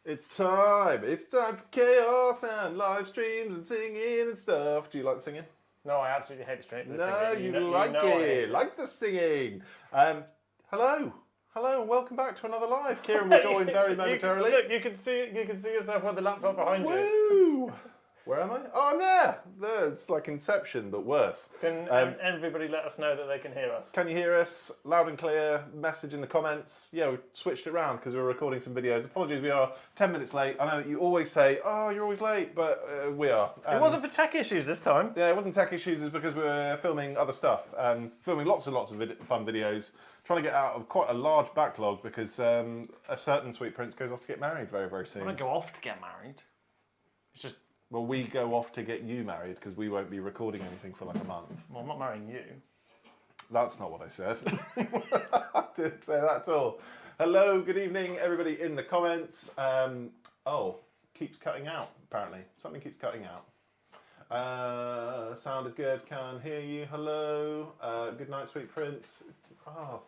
It's time. It's time for chaos and live streams and singing and stuff. Do you like the singing? No, I absolutely hate the singing. No, you like it. Like the singing. Hello, and welcome back to another live. Kieran will join very momentarily. Look, you can see yourself with the laptop behind you. Woo! Where am I? Oh, I'm there. There, it's like Inception, but worse. Can everybody let us know that they can hear us? Can you hear us? Loud and clear. Message in the comments. Yeah, we switched it around because we were recording some videos. Apologies, we are 10 minutes late. I know that you always say, oh, you're always late, but we are. It wasn't for tech issues this time. Yeah, it wasn't tech issues. It's because we were filming other stuff. Filming lots and lots of fun videos. Trying to get out of quite a large backlog because a certain sweet prince goes off to get married very, very soon. I don't go off to get married. It's just... Well, we go off to get you married because we won't be recording anything for like a month. Well, I'm not marrying you. That's not what I said. I didn't say that at all. Hello, good evening, everybody in the comments. Keeps cutting out, apparently. Something keeps cutting out. Sound is good, can hear you. Hello. Good night, sweet prince. Ah,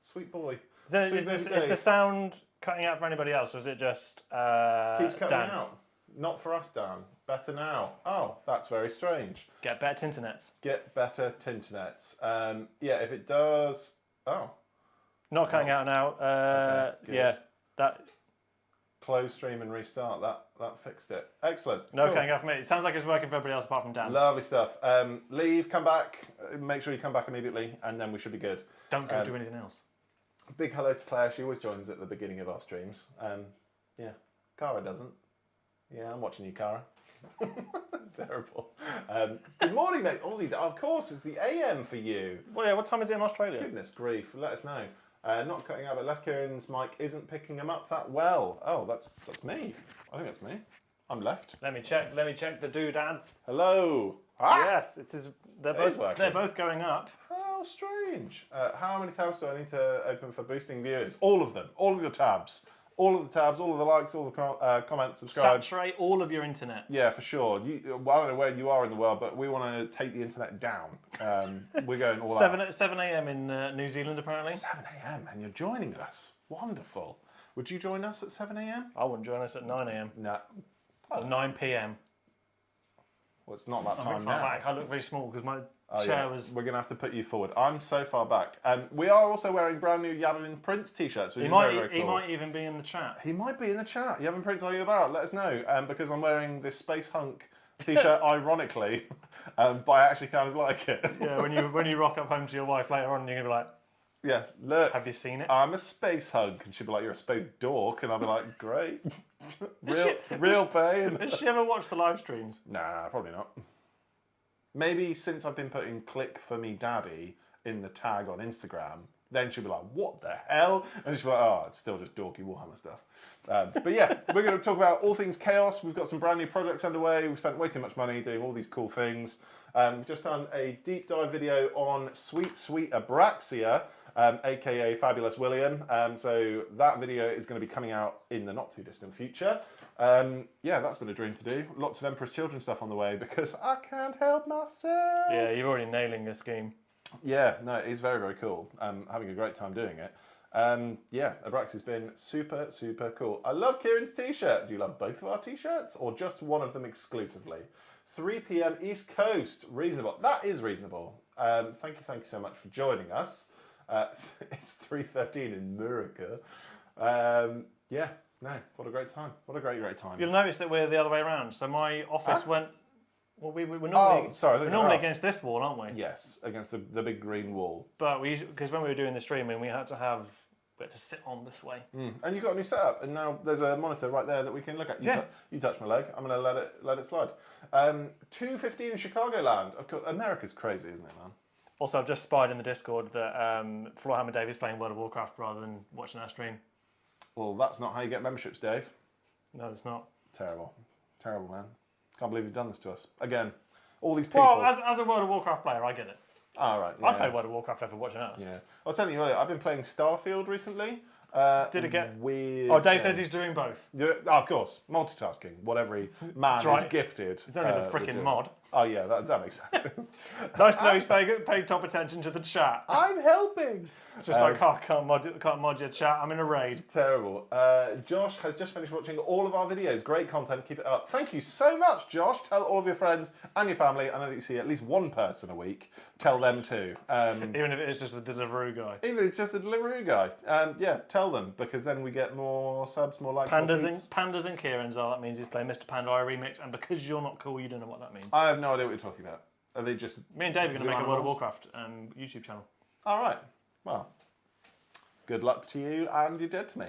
sweet boy. Is the sound cutting out for anybody else, or is it just keeps cutting Dan? out. Not for us, Dan. Better now. Oh, that's very strange. Get better tinternets. Get better tinternets. Yeah, if it does... Oh. Not cutting out now. Okay, yeah, that... Close stream and restart. That fixed it. Excellent. No cool. cutting out for me. It sounds like it's working for everybody else apart from Dan. Lovely stuff. Leave, come back. Make sure you come back immediately, and then we should be good. Don't go do anything else. Big hello to Claire. She always joins at the beginning of our streams. Yeah, Cara doesn't. Yeah, I'm watching you, Cara. Terrible. Good morning, mate. Aussie, of course, it's the AM for you. Well, yeah, what time is it in Australia? Goodness grief, let us know. Not cutting out, but left Kieran's mic isn't picking him up that well. Oh, that's me. I think that's me. I'm left. Let me check the doodads. Hello. Ah! Yes, it is. They're both going up. How strange. How many tabs do I need to open for boosting viewers? All of them. All of your tabs. All of the tabs, all of the likes, all the comments, subscribe. Saturate all of your internet. Yeah, for sure. Well, I don't know where you are in the world, but we want to take the internet down. We're going all out. 7 a.m. in New Zealand, apparently. 7 a.m. and you're joining us. Wonderful. Would you join us at 7 a.m? I wouldn't join us at 9 a.m. No. Or 9 p.m. Well, it's not that time now. Back. I look very small because my chair was... We're going to have to put you forward. I'm so far back. We are also wearing brand new Yavin Prince t-shirts, which is very, very cool. He might even be in the chat. He might be in the chat. Yavin Prince, are you about? Let us know. Because I'm wearing this Space Hunk t-shirt ironically, but I actually kind of like it. Yeah, when you rock up home to your wife later on, you're going to be like... Yeah, look. Have you seen it? I'm a space hunk. And she'll be like, you're a space dork. And I'll be like, great. real pain. Has she ever watched the live streams? Nah, probably not. Maybe since I've been putting click for me daddy in the tag on Instagram, then she'll be like, what the hell? And she'll be like, oh, it's still just dorky Warhammer stuff. But yeah, we're going to talk about all things chaos. We've got some brand new projects underway. We've spent way too much money doing all these cool things. We've just done a deep dive video on Sweet Abraxia, aka Fabulous William. So that video is going to be coming out in the not too distant future. Yeah, that's been a dream to do. Lots of Emperor's Children stuff on the way because I can't help myself. Yeah, you're already nailing this scheme. Yeah, no, it's very, very cool. Having a great time doing it. Yeah, Abraxia's been super, super cool. I love Kieran's t-shirt. Do you love both of our t-shirts or just one of them exclusively? 3 p.m. East Coast. Reasonable. That is reasonable. Thank you so much for joining us. It's 3:13 in America. Yeah, no, what a great time. What a great time. You'll notice that we're the other way around. So my office went... Well, we're normally, we're normally against this wall, aren't we? Yes, against the big green wall. But because when we were doing the streaming, we had to sit on this way. And you've got a new setup, and now there's a monitor right there that we can look at. You touch my leg. I'm going to let it slide. 2:15 in Chicagoland. Of course, America's crazy, isn't it, man? Also, I've just spied in the Discord that Floorhammer Dave is playing World of Warcraft rather than watching our stream. Well, that's not how you get memberships, Dave. No, it's not. Terrible, man. Can't believe you've done this to us again. All these people. Well, as a World of Warcraft player, I get it. All right. I play World of Warcraft over watching us. Yeah. I was telling you earlier, I've been playing Starfield recently. Did it get weird? Oh, Dave says he's doing both. Yeah, of course, multitasking. What every man is gifted. It's only the freaking mod. Oh yeah, that makes sense. Nice to know he's paying top attention to the chat. I'm helping. Just like, I can't mod your chat. I'm in a raid. Terrible. Josh has just finished watching all of our videos. Great content. Keep it up. Thank you so much, Josh. Tell all of your friends and your family. I know that you see at least one person a week. Tell them too. Even if it's just the Deliveroo guy. Even if it's just the Deliveroo guy. Yeah, tell them, because then we get more subs, more likes, Pandas and Kieran's are. That means he's playing Mr. Panda I remix, and because you're not cool, you don't know what that means. I have no idea what you're talking about. Are they just... Me and Dave are going to make a World of Warcraft YouTube channel. All right. Well, good luck to you, and you're dead to me.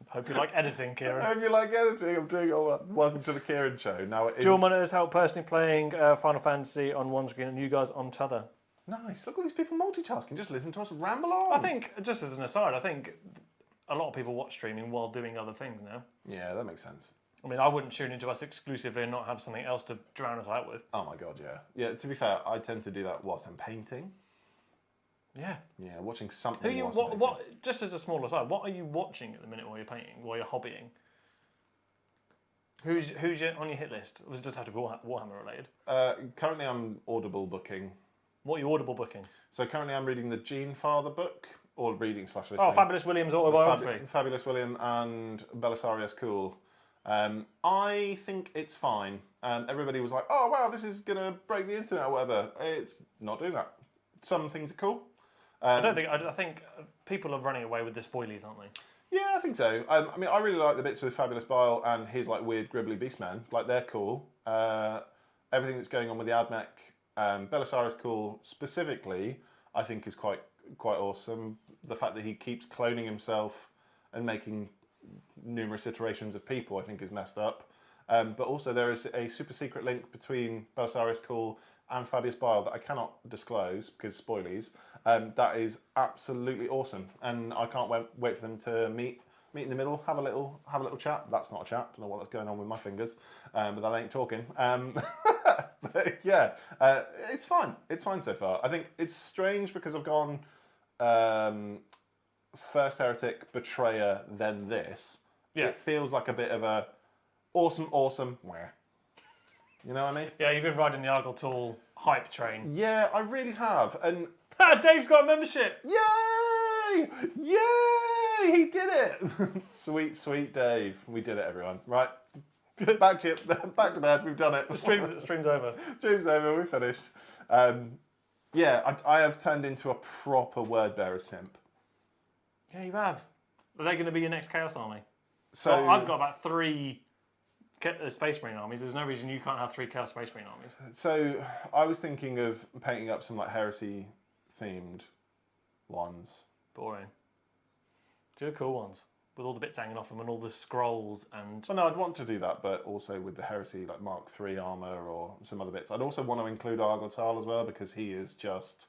Hope you like editing, Kieran. I hope you like editing. I'm doing all that. Welcome to the Kieran Show. Now, Dual monitors help personally playing Final Fantasy on one screen and you guys on t'other. Nice. Look at these people multitasking. Just listen to us ramble on. I think, just as an aside, I think a lot of people watch streaming while doing other things now. Yeah, that makes sense. I mean, I wouldn't tune into us exclusively and not have something else to drown us out with. Oh my god, yeah. Yeah, to be fair, I tend to do that whilst I'm painting. Yeah. Yeah, watching something. Just as a small aside, what are you watching at the minute while you're painting, while you're hobbying? Who's on your hit list? Or does it just have to be Warhammer related? Currently, I'm Audible booking. What are you Audible booking? So currently, I'm reading the Gene Father book, or reading / listening. Oh, Fabulous William's autobiography. Fabulous William and Belisarius Cool. I think it's fine. Everybody was like, "Oh wow, this is gonna break the internet or whatever." It's not doing that. Some things are cool. I think people are running away with the spoilies, aren't they? Yeah, I think so. I mean, I really like the bits with Fabulous Bile and his like weird gribbly beastmen. Like they're cool. Everything that's going on with the Admech, Belisarius Cool specifically, I think is quite awesome. The fact that he keeps cloning himself and making numerous iterations of people, I think, is messed up. But also there is a super secret link between Belisarius Cool and Fabius Bile that I cannot disclose because spoilies. That is absolutely awesome, and I can't wait for them to meet in the middle, have a little chat. That's not a chat. Don't know what that's going on with my fingers, but that ain't talking. But yeah, it's fine. It's fine so far. I think it's strange because I've gone first Heretic, Betrayer, then this. Yeah. It feels like a bit of a awesome. Where? You know what I mean? Yeah, you've been riding the Argyle Tool hype train. Yeah, I really have. And Dave's got a membership. Yay! Yay! He did it. Sweet Dave. We did it, everyone. Right. Back to bed. We've done it. The stream's over. Stream's over. We finished. Yeah, I have turned into a proper word bearer simp. Yeah, you have. Are they going to be your next Chaos Army? So I've got about 3 Space Marine armies. There's no reason you can't have 3 Chaos Space Marine armies. So I was thinking of painting up some like heresy themed ones. Boring. Do the cool ones with all the bits hanging off them and all the scrolls and. Well, no, I'd want to do that, but also with the heresy like Mark III armor or some other bits. I'd also want to include Argyle Tal as well because he is just.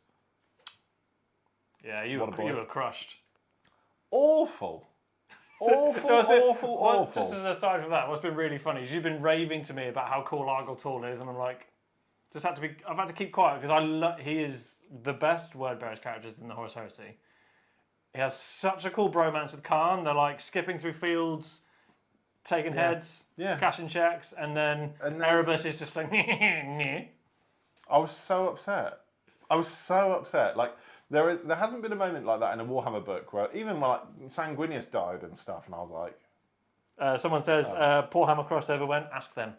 Yeah, you were crushed. Awful. Awful. Just as an aside from that, what's been really funny is you've been raving to me about how cool Argyle Tal is, and I'm like, I've had to keep quiet because he is the best word bearers characters in the Horus Heresy. He has such a cool bromance with Khan. They're like skipping through fields, taking heads, cashing checks, and then Erebus is just like. I was so upset. Like there hasn't been a moment like that in a Warhammer book where even like Sanguinius died and stuff, and I was like. Someone says, "Poor Hammer crossed over when." Ask them.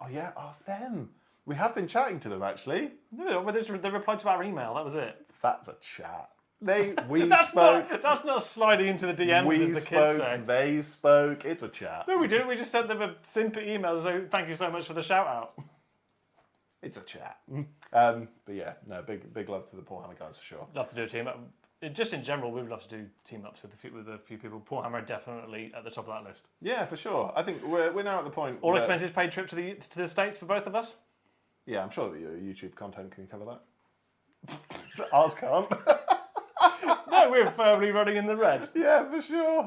Oh yeah, ask them. We have been chatting to them actually. No, they replied to our email. That was it. That's a chat. We spoke. That's not sliding into the DMs as the kids say. They spoke. It's a chat. No, we didn't. We just sent them a simple email. So thank you so much for the shout out. It's a chat. But yeah, no, big love to the Poor Hammer guys for sure. Love to do a team up. Just in general, we would love to do team ups with a few people. Poor Hammer are definitely at the top of that list. Yeah, for sure. I think we're now at the point. All expenses paid trip to the States for both of us. Yeah, I'm sure that your YouTube content can cover that. Ours can't. No, we're firmly running in the red. Yeah, for sure.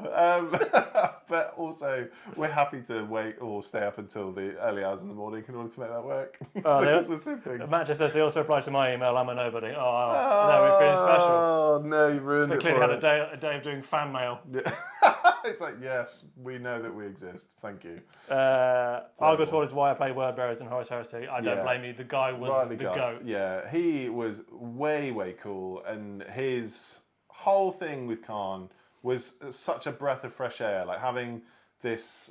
But also, we're happy to wait or stay up until the early hours in the morning in order to make that work. Because we're simping. Matt just says they also replied to my email. I'm a nobody. No, we're feeling special. Oh no, you've ruined it. They clearly had a day of doing fan mail. Yeah. It's like, yes, we know that we exist. Thank you. Argo Tour is why I play Word Bearers and Horus Heresy. I don't Yeah. blame you. The guy was Riley the Guy. goat. Yeah, he was way, way cool. And his whole thing with Khan was such a breath of fresh air. Like having this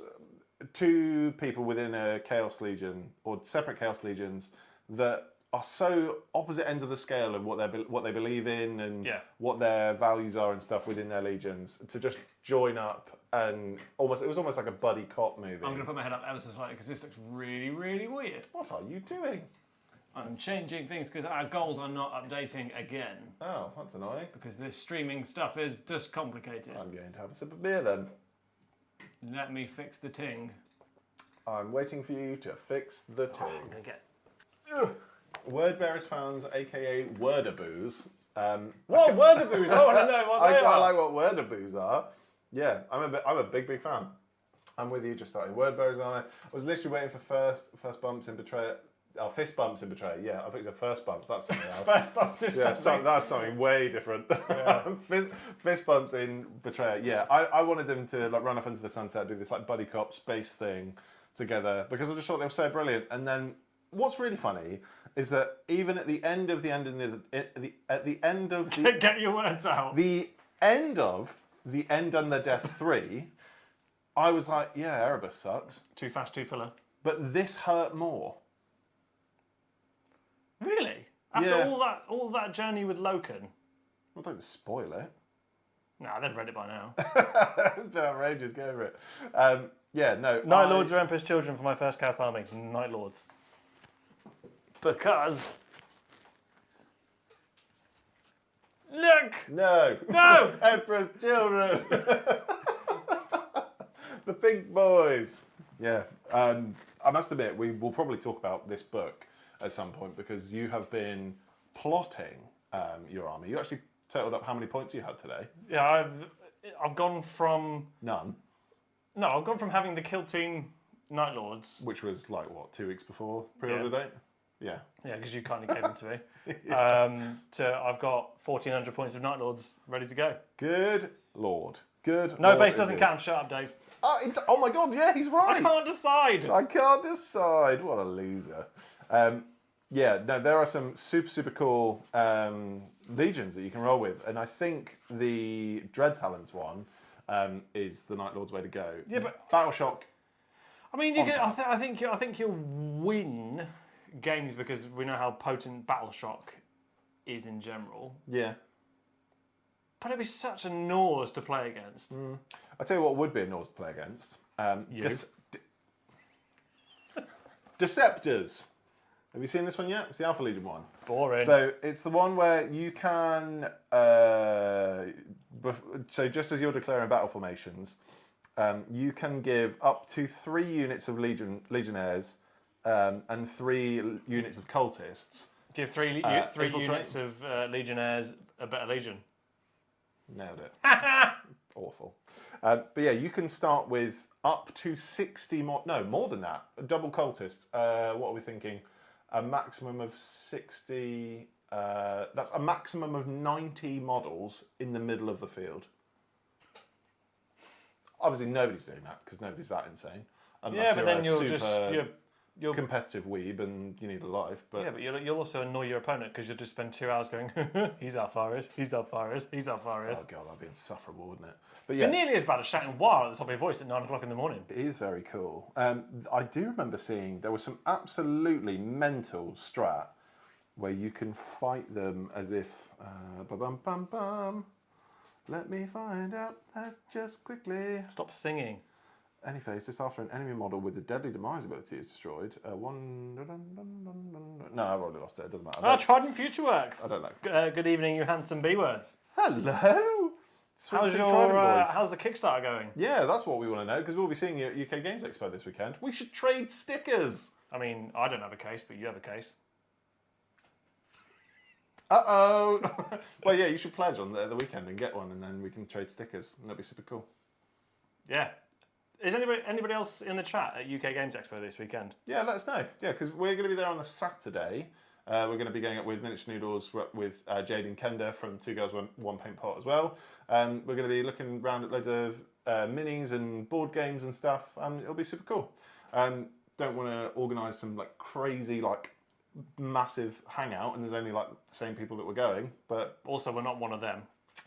two people within a Chaos Legion or separate Chaos Legions that are so opposite ends of the scale of what they believe in and what their values are and stuff within their legions to just join up and it was almost like a buddy cop movie. I'm going to put my head up ever so slightly because this looks really, really weird. What are you doing? I'm changing things because our goals are not updating again. Oh, that's annoying. Because this streaming stuff is just complicated. I'm going to have a sip of beer then. Let me fix the ting. I'm waiting for you to fix the ting. I'm going to get... Word Bearers fans, aka Wordaboos. What Wordaboos? I want to know what they are. I like what Wordaboos are. Yeah, I'm a big fan. I'm with you. Just starting Word Bearers on it. I was literally waiting for first bumps in Betrayal. Oh, fist bumps in Betrayal. Yeah, I think it's first bumps. That's something else. First bumps is something. That's something way different. Yeah. fist bumps in Betrayal. Yeah, I wanted them to like run off into the sunset, do this like buddy cop space thing together because I just thought they were so brilliant. And then what's really funny is that even at the end of get your words out. The end of the End and the Death 3, I was like, yeah, Erebus sucks. Too fast, too filler. But this hurt more. Really? After all that journey with Loken? Well, don't spoil it. Nah, they've read it by now. It's been outrageous, get over it. Yeah, no. Night Lords are Emperor's children for my first Chaos Army. Night Lords. Because... Look! No! No! Emperor's children! The big boys! Yeah. I must admit, we will probably talk about this book at some point because you have been plotting your army. You actually totaled up how many points you had today. Yeah, I've gone from... None. No, I've gone from having the Kill Team Night Lords... Which was like, what, 2 weeks before pre-order date? Yeah. Yeah, because you kindly gave them to me. To I've got 1,400 points of Night Lords ready to go. Good Lord. Good No Lord base doesn't indeed. count. Shut up, Dave. Oh my God, yeah, he's right. I can't decide. I can't decide. What a loser. Yeah, no, there are some super cool legions that you can roll with, and I think the Dread Talons one is the Night Lord's way to go. Yeah, but Battle Shock. I mean, I think you'll win games because we know how potent Battle Shock is in general. Yeah. But it'd be such a nose to play against. I'll tell you what would be a nose to play against. You. Deceptors. Have you seen this one yet? It's the Alpha Legion one. Boring. So it's the one where you can. So just as you're declaring battle formations, you can give up to 3 units of legionnaires and 3 units of cultists. Give three units of legionnaires a better legion. Nailed it. Awful. But yeah, you can start with up to 60 more. No, more than that. Double cultists. What are we thinking? A maximum of 60. That's a maximum of 90 models in the middle of the field. Obviously, nobody's doing that because nobody's that insane. Yeah, but then you're competitive weeb and you need a life. But yeah, but you'll also annoy your opponent because you'll just spend 2 hours going, he's Alpharis, he's Alpharis, he's Alpharis. Oh god, that'd be insufferable, wouldn't it? But yeah, it nearly as bad as shouting "wow" at the top of your voice at 9 o'clock in the morning. It is very cool. I do remember seeing there was some absolutely mental strat where you can fight them as if bum bum bum. Let me find out that just quickly. Stop singing. Any phase, just after an enemy model with the deadly demise ability is destroyed. No, I've already lost it. It doesn't matter. Trident Future Works. I don't know. Good evening, you handsome B-words. Hello. How's the Kickstarter going? Yeah, that's what we want to know because we'll be seeing you at UK Games Expo this weekend. We should trade stickers. I mean, I don't have a case, but you have a case. Uh-oh. Well, yeah, you should pledge on the weekend and get one, and then we can trade stickers. And that'd be super cool. Yeah. Is anybody else in the chat at UK Games Expo this weekend? Yeah, let us know. Yeah, because we're going to be there on the Saturday. We're going to be going up with Miniature Noodles with Jade and Kenda from Two Girls One Paint Pot as well. We're going to be looking around at loads of minis and board games and stuff. It'll be super cool. Don't want to organise some like crazy like massive hangout, and there's only like the same people that were going. But Also, we're not one of them.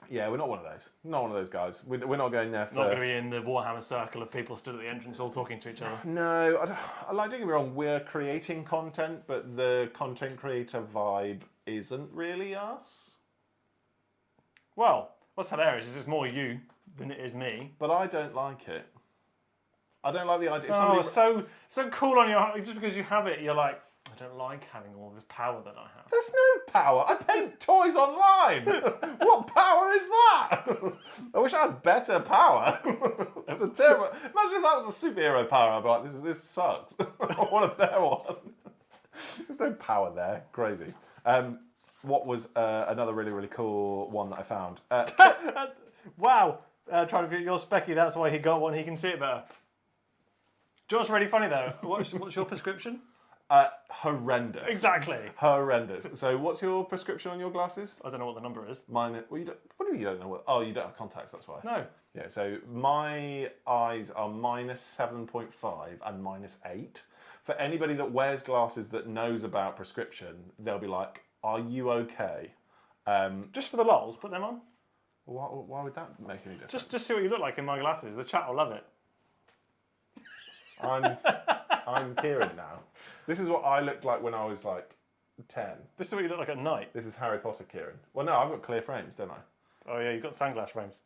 yeah, we're not one of those. Not one of those guys. We're not going there for. Not going to be in the Warhammer circle of people stood at the entrance all talking to each other. No, don't get me wrong. We're creating content, but the content creator vibe isn't really us. Well, what's hilarious is it's more you than it is me. But I don't like it. I don't like the idea. If Oh, somebody... so cool on your... Just because you have it, you're like, I don't like having all this power that I have. There's no power. I paint toys online. What power is that? I wish I had better power. It's a terrible... Imagine if that was a superhero power. I'd be like, this sucks. I want a better one. There's no power there. Crazy. What was another really, really cool one that I found? Wow. Trying to fit your specky, that's why he got one. He can see it better. Do you know what's really funny, though? What's your prescription? Horrendous. Exactly. Horrendous. So what's your prescription on your glasses? I don't know what the number is. Mine. Well, what do you don't know what? Oh, you don't have contacts. That's why. No. Yeah. So my eyes are -7.5 and -8. For anybody that wears glasses that knows about prescription, they'll be like, "Are you okay?" Just for the lols, put them on. Why would that make any difference? Just see what you look like in my glasses. The chat will love it. I'm Kieran now. This is what I looked like when I was like 10. This is what you look like at night. This is Harry Potter Kieran. Well, no, I've got clear frames, don't I? Oh yeah, you've got sunglass frames.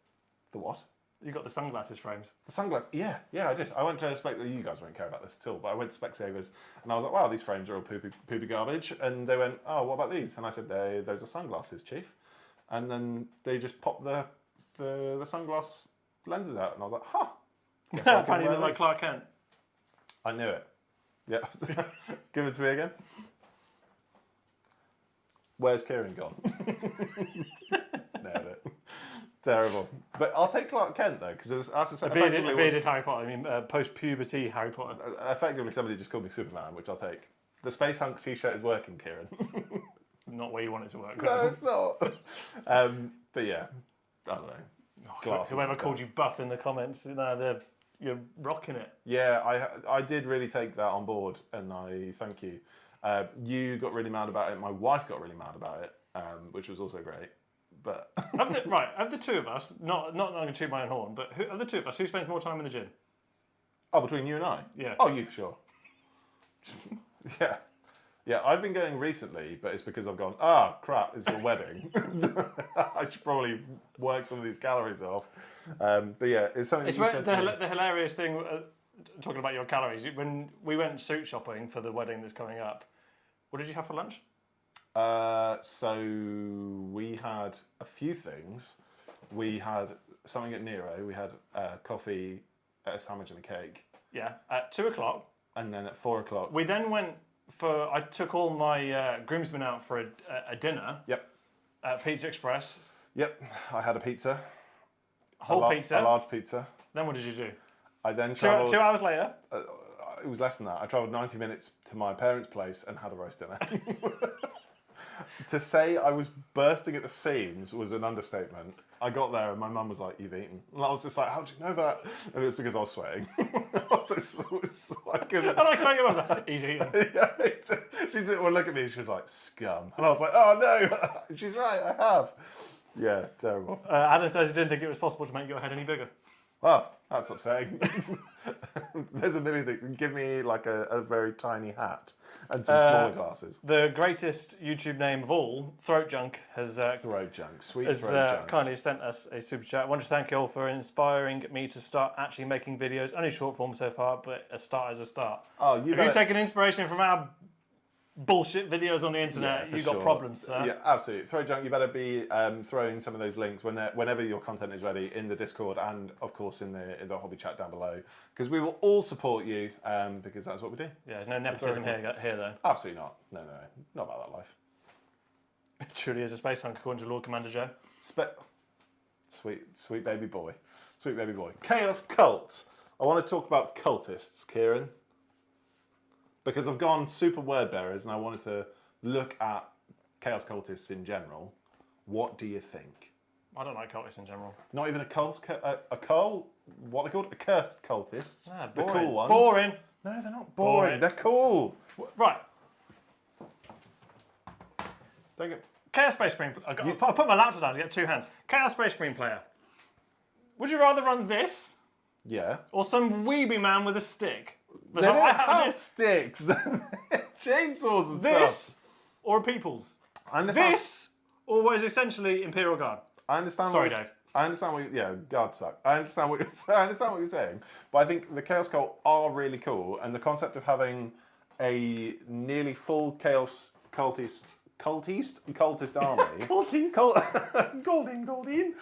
The what? You got the sunglasses frames. The sunglasses. Yeah, I did. I went to you guys won't care about this at all, but I went to Specsavers and I was like, wow, these frames are all poopy garbage. And they went, oh, what about these? And I said, those are sunglasses, chief. And then they just popped the sunglass lenses out, and I was like, huh. Apparently you look like Clark Kent. I knew it. Yeah. Give it to me again. Where's Kieran gone? Nailed it. Terrible. But I'll take Clark Kent though, because A bearded Harry Potter. I mean, post-puberty Harry Potter. Effectively, somebody just called me Superman, which I'll take. The Space Hunk t-shirt is working, Kieran. Not where you want it to work. No, it's not. But yeah, I don't know. Whoever called you buff in the comments, you're rocking it. Yeah, I did really take that on board, and I thank you. You got really mad about it. My wife got really mad about it, which was also great. But of the two of us, not going to toot my own horn, but of the two of us, who spends more time in the gym? Oh, between you and I? Yeah. Oh, you for sure. Yeah. Yeah, I've been going recently, but it's because I've gone, crap, it's your wedding. I should probably work some of these calories off. But yeah, it's something that you said to me. The hilarious thing, talking about your calories, when we went suit shopping for the wedding that's coming up, what did you have for lunch? So we had a few things. We had something at Nero. We had coffee, a sandwich and a cake. Yeah, at 2:00. And then at 4:00. We then went I took all my groomsmen out for a dinner. Yep. At Pizza Express. Yep, I had a pizza. A large pizza. Then what did you do? I then travelled... 2 hours later? It was less than that. I travelled 90 minutes to my parents' place and had a roast dinner. To say I was bursting at the seams was an understatement. I got there and my mum was like, "You've eaten." And I was just like, "How'd you know that?" And it was because I was sweating. I couldn't... And I can't get over he's eaten. Yeah, she didn't look at me and she was like, "Scum." And I was like, "Oh no." She's right, I have. Yeah, terrible. Adam says he didn't think it was possible to make your head any bigger. Well, that's upsetting. There's a million things. Give me like a very tiny hat and some smaller glasses. The greatest YouTube name of all, Throat Junk, has Throat Junk, sweet Throat Junk. Kindly sent us a super chat. I want to thank you all for inspiring me to start actually making videos. Only short form so far, but a start is a start. Oh, if you take an inspiration from our bullshit videos on the internet, you've got problems, sir. Yeah, absolutely. Throat Junk, you better be throwing some of those links whenever your content is ready in the Discord and, of course, in the hobby chat down below. Because we will all support you, because that's what we do. Yeah, no nepotism here though. Absolutely not. No. Not about that life. It truly is a space hunk, according to Lord Commander Joe. Sweet baby boy. Sweet baby boy. Chaos Cult. I want to talk about cultists, Kieran. Because I've gone super word bearers and I wanted to look at Chaos Cultists in general. What do you think? I don't like cultists in general. Not even a cult. A cult. What are they called? A cursed cultists. Ah, the boring. cool ones. Boring. No, they're not boring. Boring. They're cool. Right. Don't get. Chaos Space Marine. I put my laptop down to get 2 hands. Chaos Space Marine player. Would you rather run this Yeah. or some weeby man with a stick? They don't have sticks. Chainsaws and This stuff. or a People's? I understand. This or what is essentially Imperial Guard? I understand. Sorry, Dave. I understand what. Guard suck. I understand what you're. I understand what you're saying, but I think the Chaos Cult are really cool, and the concept of having a nearly full Chaos cultist army. Goldine.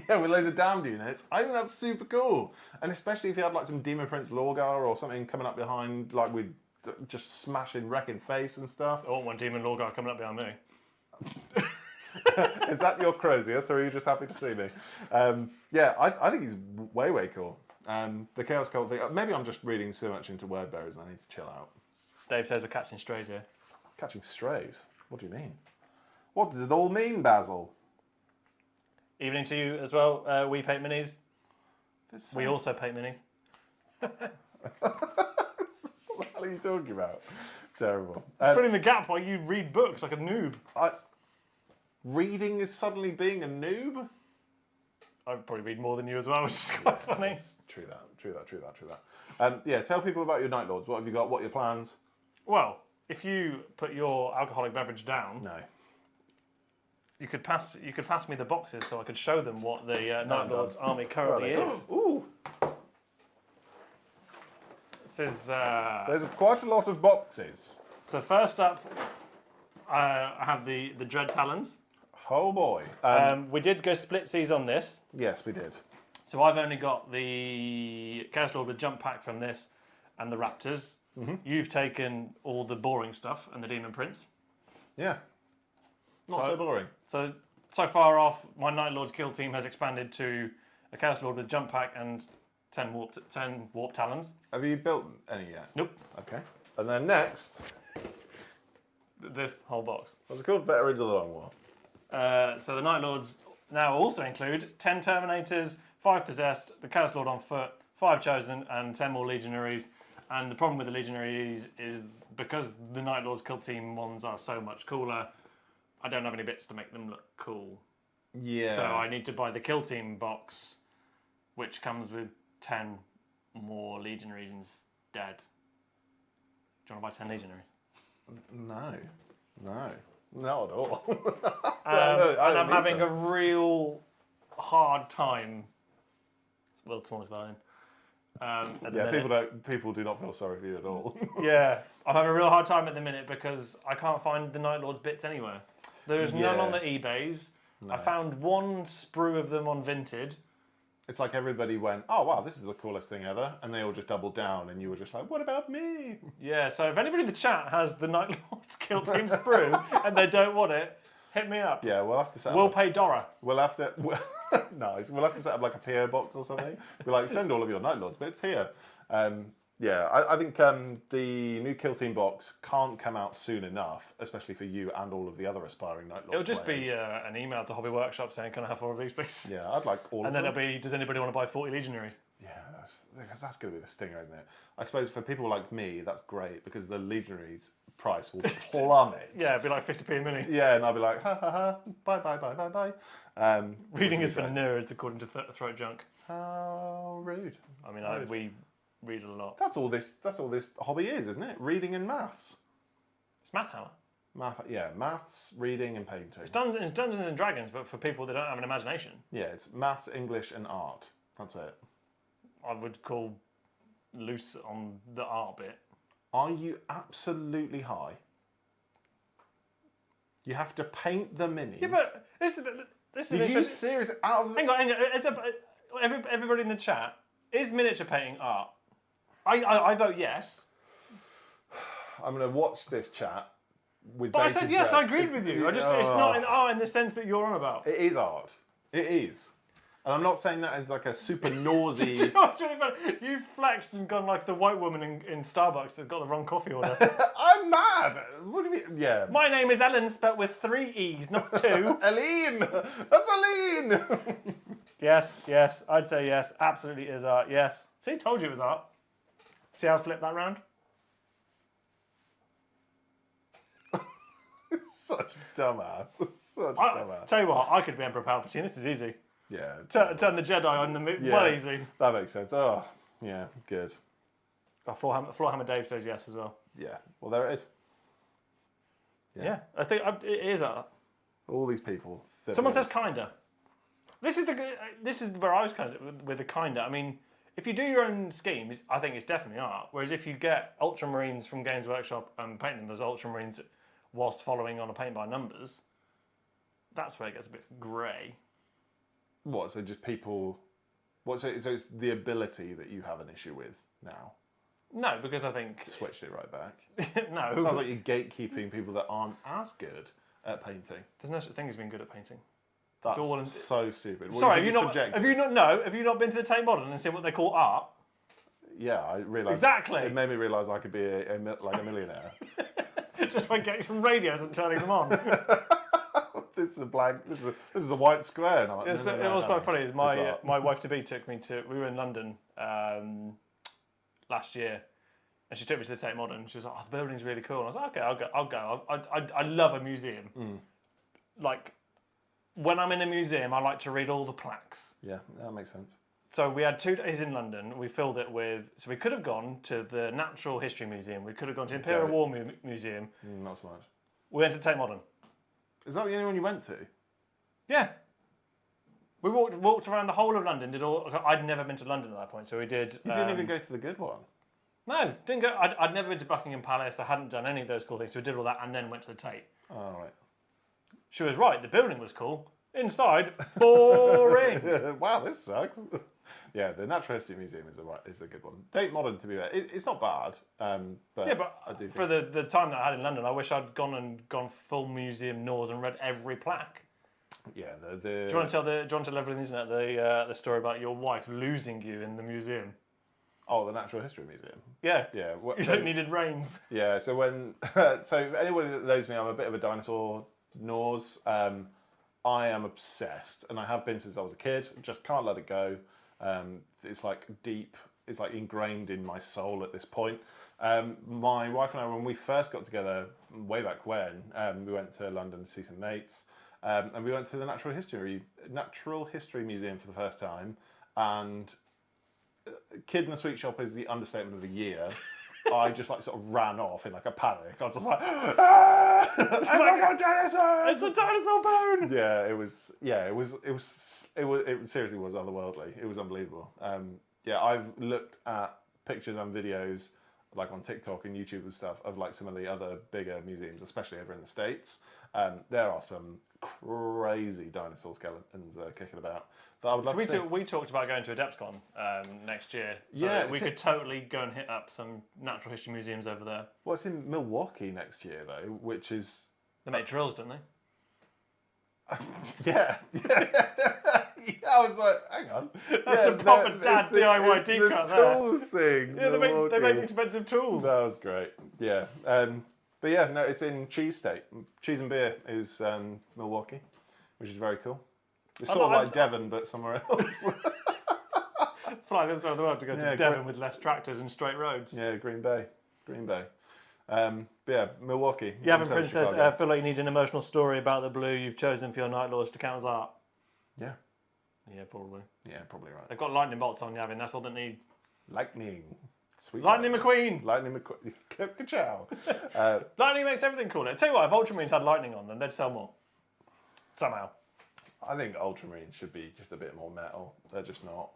Yeah, with loads of damned units. I think that's super cool, and especially if you had like some Demon Prince Lorgar or something coming up behind, like with just smashing, wrecking face and stuff. I want one Demon Lorgar coming up behind me. Is that your Crozius, or are you just happy to see me? I think he's way cool. The Chaos Cult thing. Maybe I'm just reading so much into word bearers and I need to chill out. Dave says we're catching strays here. Catching strays? What do you mean? What does it all mean, Basil? Evening to you as well. We paint minis. This We also paint minis. What the hell are you talking about? Terrible. Filling the gap while you read books like a noob. Reading is suddenly being a noob? I probably read more than you as well, which is quite funny. True that. Tell people about your Night Lords. What have you got? What are your plans? Well, if you put your alcoholic beverage down, No. you could pass me the boxes so I could show them what the Night Lords army currently is. Ooh. This is There's quite a lot of boxes. so first up, I have the Dread Talons. Oh boy. We did go splitsies on this, Yes, we did. so I've only got the Chaos Lord with jump pack from this and the Raptors. Mm-hmm. You've taken all the boring stuff and the Demon Prince. Yeah. Not so boring. So far off, my Night Lord's kill team has expanded to a Chaos Lord with jump pack and 10 warp talons. Have you built any yet? Nope. Okay. And then next, This whole box. what's it called? Veterans of the Long War. So the Night Lords now also include 10 Terminators, 5 Possessed, the Chaos Lord on foot, 5 Chosen, and 10 more Legionaries. And the problem with the Legionaries is because the Night Lords kill team ones are so much cooler, I don't have any bits to make them look cool. Yeah. So I need to buy the kill team box, which comes with 10 more Legionaries instead. Do you want to buy 10 Legionaries? No. Not at all. And I'm having a real hard time. It's Will Small's violin. At the minute. People do not feel sorry for you at all. Yeah, I'm having a real hard time at the minute because I can't find the Night Lord's bits anywhere. There's none on the eBays. No. I found one sprue of them on Vinted. It's like everybody went, oh wow, this is the coolest thing ever, and they all just doubled down, and you were just like, what about me? Yeah, so if anybody in the chat has the Night Lord's kill team sprue and they don't want it, hit me up. Yeah, we'll have to set up. We'll pay Dora. We'll have to. Nice. We'll have to set up like a PO box or something. Be like, send all of your Night Lords bits here. I think the new Kill Team box can't come out soon enough, especially for you and all of the other aspiring Night Lords. It'll just players. be an email to Hobby Workshop saying, can I have 4 of these, please? Yeah, I'd like all And of then them. it'll be, does anybody want to buy 40 Legionaries? Yeah, that's going to be the stinger, isn't it? I suppose for people like me, that's great because the Legionaries price will plummet. Yeah, it'd be like 50p a mini. Yeah, and I'll be like, ha ha ha, bye. Reading is for nerds, according to Throat Junk. How rude. I mean, we read a lot. That's all this hobby is, isn't it? Reading and maths. It's Math Hammer. Maths, reading and painting. It's Dungeons and Dragons, but for people that don't have an imagination. Yeah, it's maths, English, and art. That's it. I would call loose on the art bit. Are you absolutely high? You have to paint the minis. Yeah, but this is Are you interesting. serious? Out of the... Hang on. Everybody in the chat, is miniature painting art? I vote yes. I'm going to watch this chat with. But I bated said yes. breath. I agreed with you. It's not in art in the sense that you're on about. It is art. It is. And I'm not saying that as like a super nausy. You know what's really funny? You've flexed and gone like the white woman in Starbucks that got the wrong coffee order. I'm mad. What do you mean? Yeah. My name is Ellen, spelt with 3 E's, not 2. Aline! That's Aline! Yes, I'd say yes. Absolutely is art, yes. See, told you it was art. See how I flipped that round? Such dumbass. Such dumbass. Tell you what, I could be Emperor Palpatine. This is easy. Yeah. Turn the Jedi on the well easy. That makes sense. Oh, yeah, good. Oh, Floorhammer Dave says yes as well. Yeah. Well, there it is. Yeah, I think it is art. All these people. Someone says kinda. This is where I was kind of with the kinda. I mean, if you do your own schemes, I think it's definitely art. Whereas if you get Ultramarines from Games Workshop and paint them as Ultramarines whilst following on a paint by numbers, that's where it gets a bit grey. What? So just people. So it's the ability that you have an issue with now. No, because I think Switched it right back. no. Sounds like you're gatekeeping people that aren't as good at painting. There's no such thing as being good at painting. That's all so stupid. What, Sorry, have you not been to the Tate Modern and seen what they call art? Yeah, I realised. Exactly. It made me realise I could be a millionaire. Just by getting some radios and turning them on. This is a blank. This is a white square. And I'm like, It was quite funny. It's My wife to be took me to. We were in London last year, and she took me to the Tate Modern. She was like, "Oh, the building's really cool." And I was like, "Okay, I'll go. I love a museum. Like when I'm in a museum, I like to read all the plaques." Yeah, that makes sense. So we had 2 days in London. We filled it with. So we could have gone to the Natural History Museum. We could have gone to the Imperial War Museum. Not so much. We went to Tate Modern. Is that the only one you went to? Yeah. We walked around the whole of London. I'd never been to London at that point, so we did. You didn't even go to the good one. No, didn't go. I'd never been to Buckingham Palace. I hadn't done any of those cool things, so we did all that and then went to the Tate. Oh, right. She was right. The building was cool. Inside, boring. Wow, this sucks. Yeah, the Natural History Museum is a good one. Tate Modern, to be fair, it's not bad. But Yeah, but I do think for the time that I had in London, I wish I'd gone full museum Norse and read every plaque. yeah, Do you want to tell everyone on the internet the story about your wife losing you in the museum? Oh, the Natural History Museum. Yeah. Yeah. You needed reins. Yeah. So when so anybody that knows me, I'm a bit of a dinosaur Norse. I am obsessed, and I have been since I was a kid. Just can't let it go. It's like deep. It's like ingrained in my soul at this point. My wife and I, when we first got together, way back when, we went to London to see some mates, and we went to the Natural History Museum for the first time. And Kid in the Sweet Shop is the understatement of the year. I just like sort of ran off in like a panic. I was just like, ah! It's like a dinosaur! It's a dinosaur bone! Yeah, it seriously was otherworldly. It was unbelievable. Yeah, I've looked at pictures and videos like on TikTok and YouTube and stuff of like some of the other bigger museums, especially over in the States. There are some crazy dinosaur skeletons kicking about. That I would love to see. We talked about going to Adepticon next year. So Yeah, we could totally go and hit up some natural history museums over there. Well, it's in Milwaukee next year though, which is They make drills, don't they? yeah. I was like, hang on. That's a proper dad DIY deep cut there. The tools thing. Yeah, they make expensive tools. That was great. Yeah. But yeah, no, it's in Cheese State. Cheese and Beer is Milwaukee, which is very cool. It's sort of like Devon, but somewhere else. Fly the other side of the world to go to Devon with less tractors and straight roads. Yeah, Green Bay. But yeah, Milwaukee. Yavin Prince says, I feel like you need an emotional story about the blue you've chosen for your Night Lords to count as art. Yeah. Yeah, probably. Yeah, probably right. They've got lightning bolts on Yavin, that's all they need. Lightning. Sweet Lightning McQueen! Lightning McQueen. Ka-chow. Lightning makes everything cooler. Tell you what, if Ultramarines had lightning on them, they'd sell more. Somehow. I think Ultramarines should be just a bit more metal. They're just not.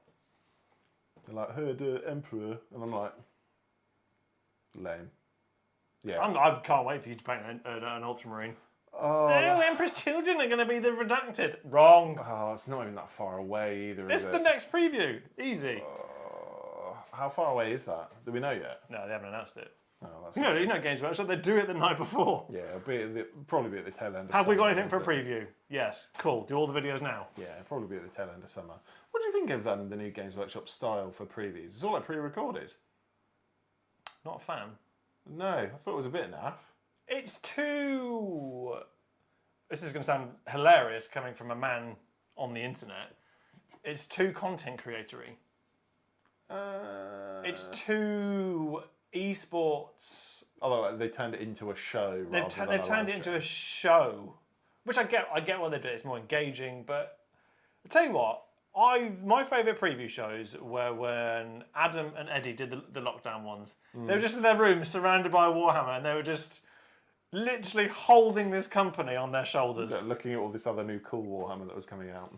They're like, hey, the Emperor. And I'm like, lame. Yeah. I can't wait for you to paint an Ultramarine. Oh, Emperor's children are going to be the redacted. Wrong. Oh, it's not even that far away either, It's is the it? next preview. Easy. How far away is that? Do we know yet? No, they haven't announced it. Oh, that's You know Games Workshop, they do it the night before. Yeah, probably be at the tail end of Have we got summer, anything for a won't it? preview? Yes. Cool. Do all the videos now. Yeah, probably be at the tail end of summer. What do you think of the new Games Workshop style for previews? It's all like pre-recorded. Not a fan. No, I thought it was a bit naff. It's too... This is going to sound hilarious coming from a man on the internet. It's too content creatory. It's too esports. Although like, they turned it into a show. They've turned it into a show, which I get why they do it. It's more engaging. But I tell you what, my favourite preview shows were when Adam and Eddie did the lockdown ones. They were just in their room, surrounded by a Warhammer, and they were just literally holding this company on their shoulders, looking at all this other new cool Warhammer that was coming out.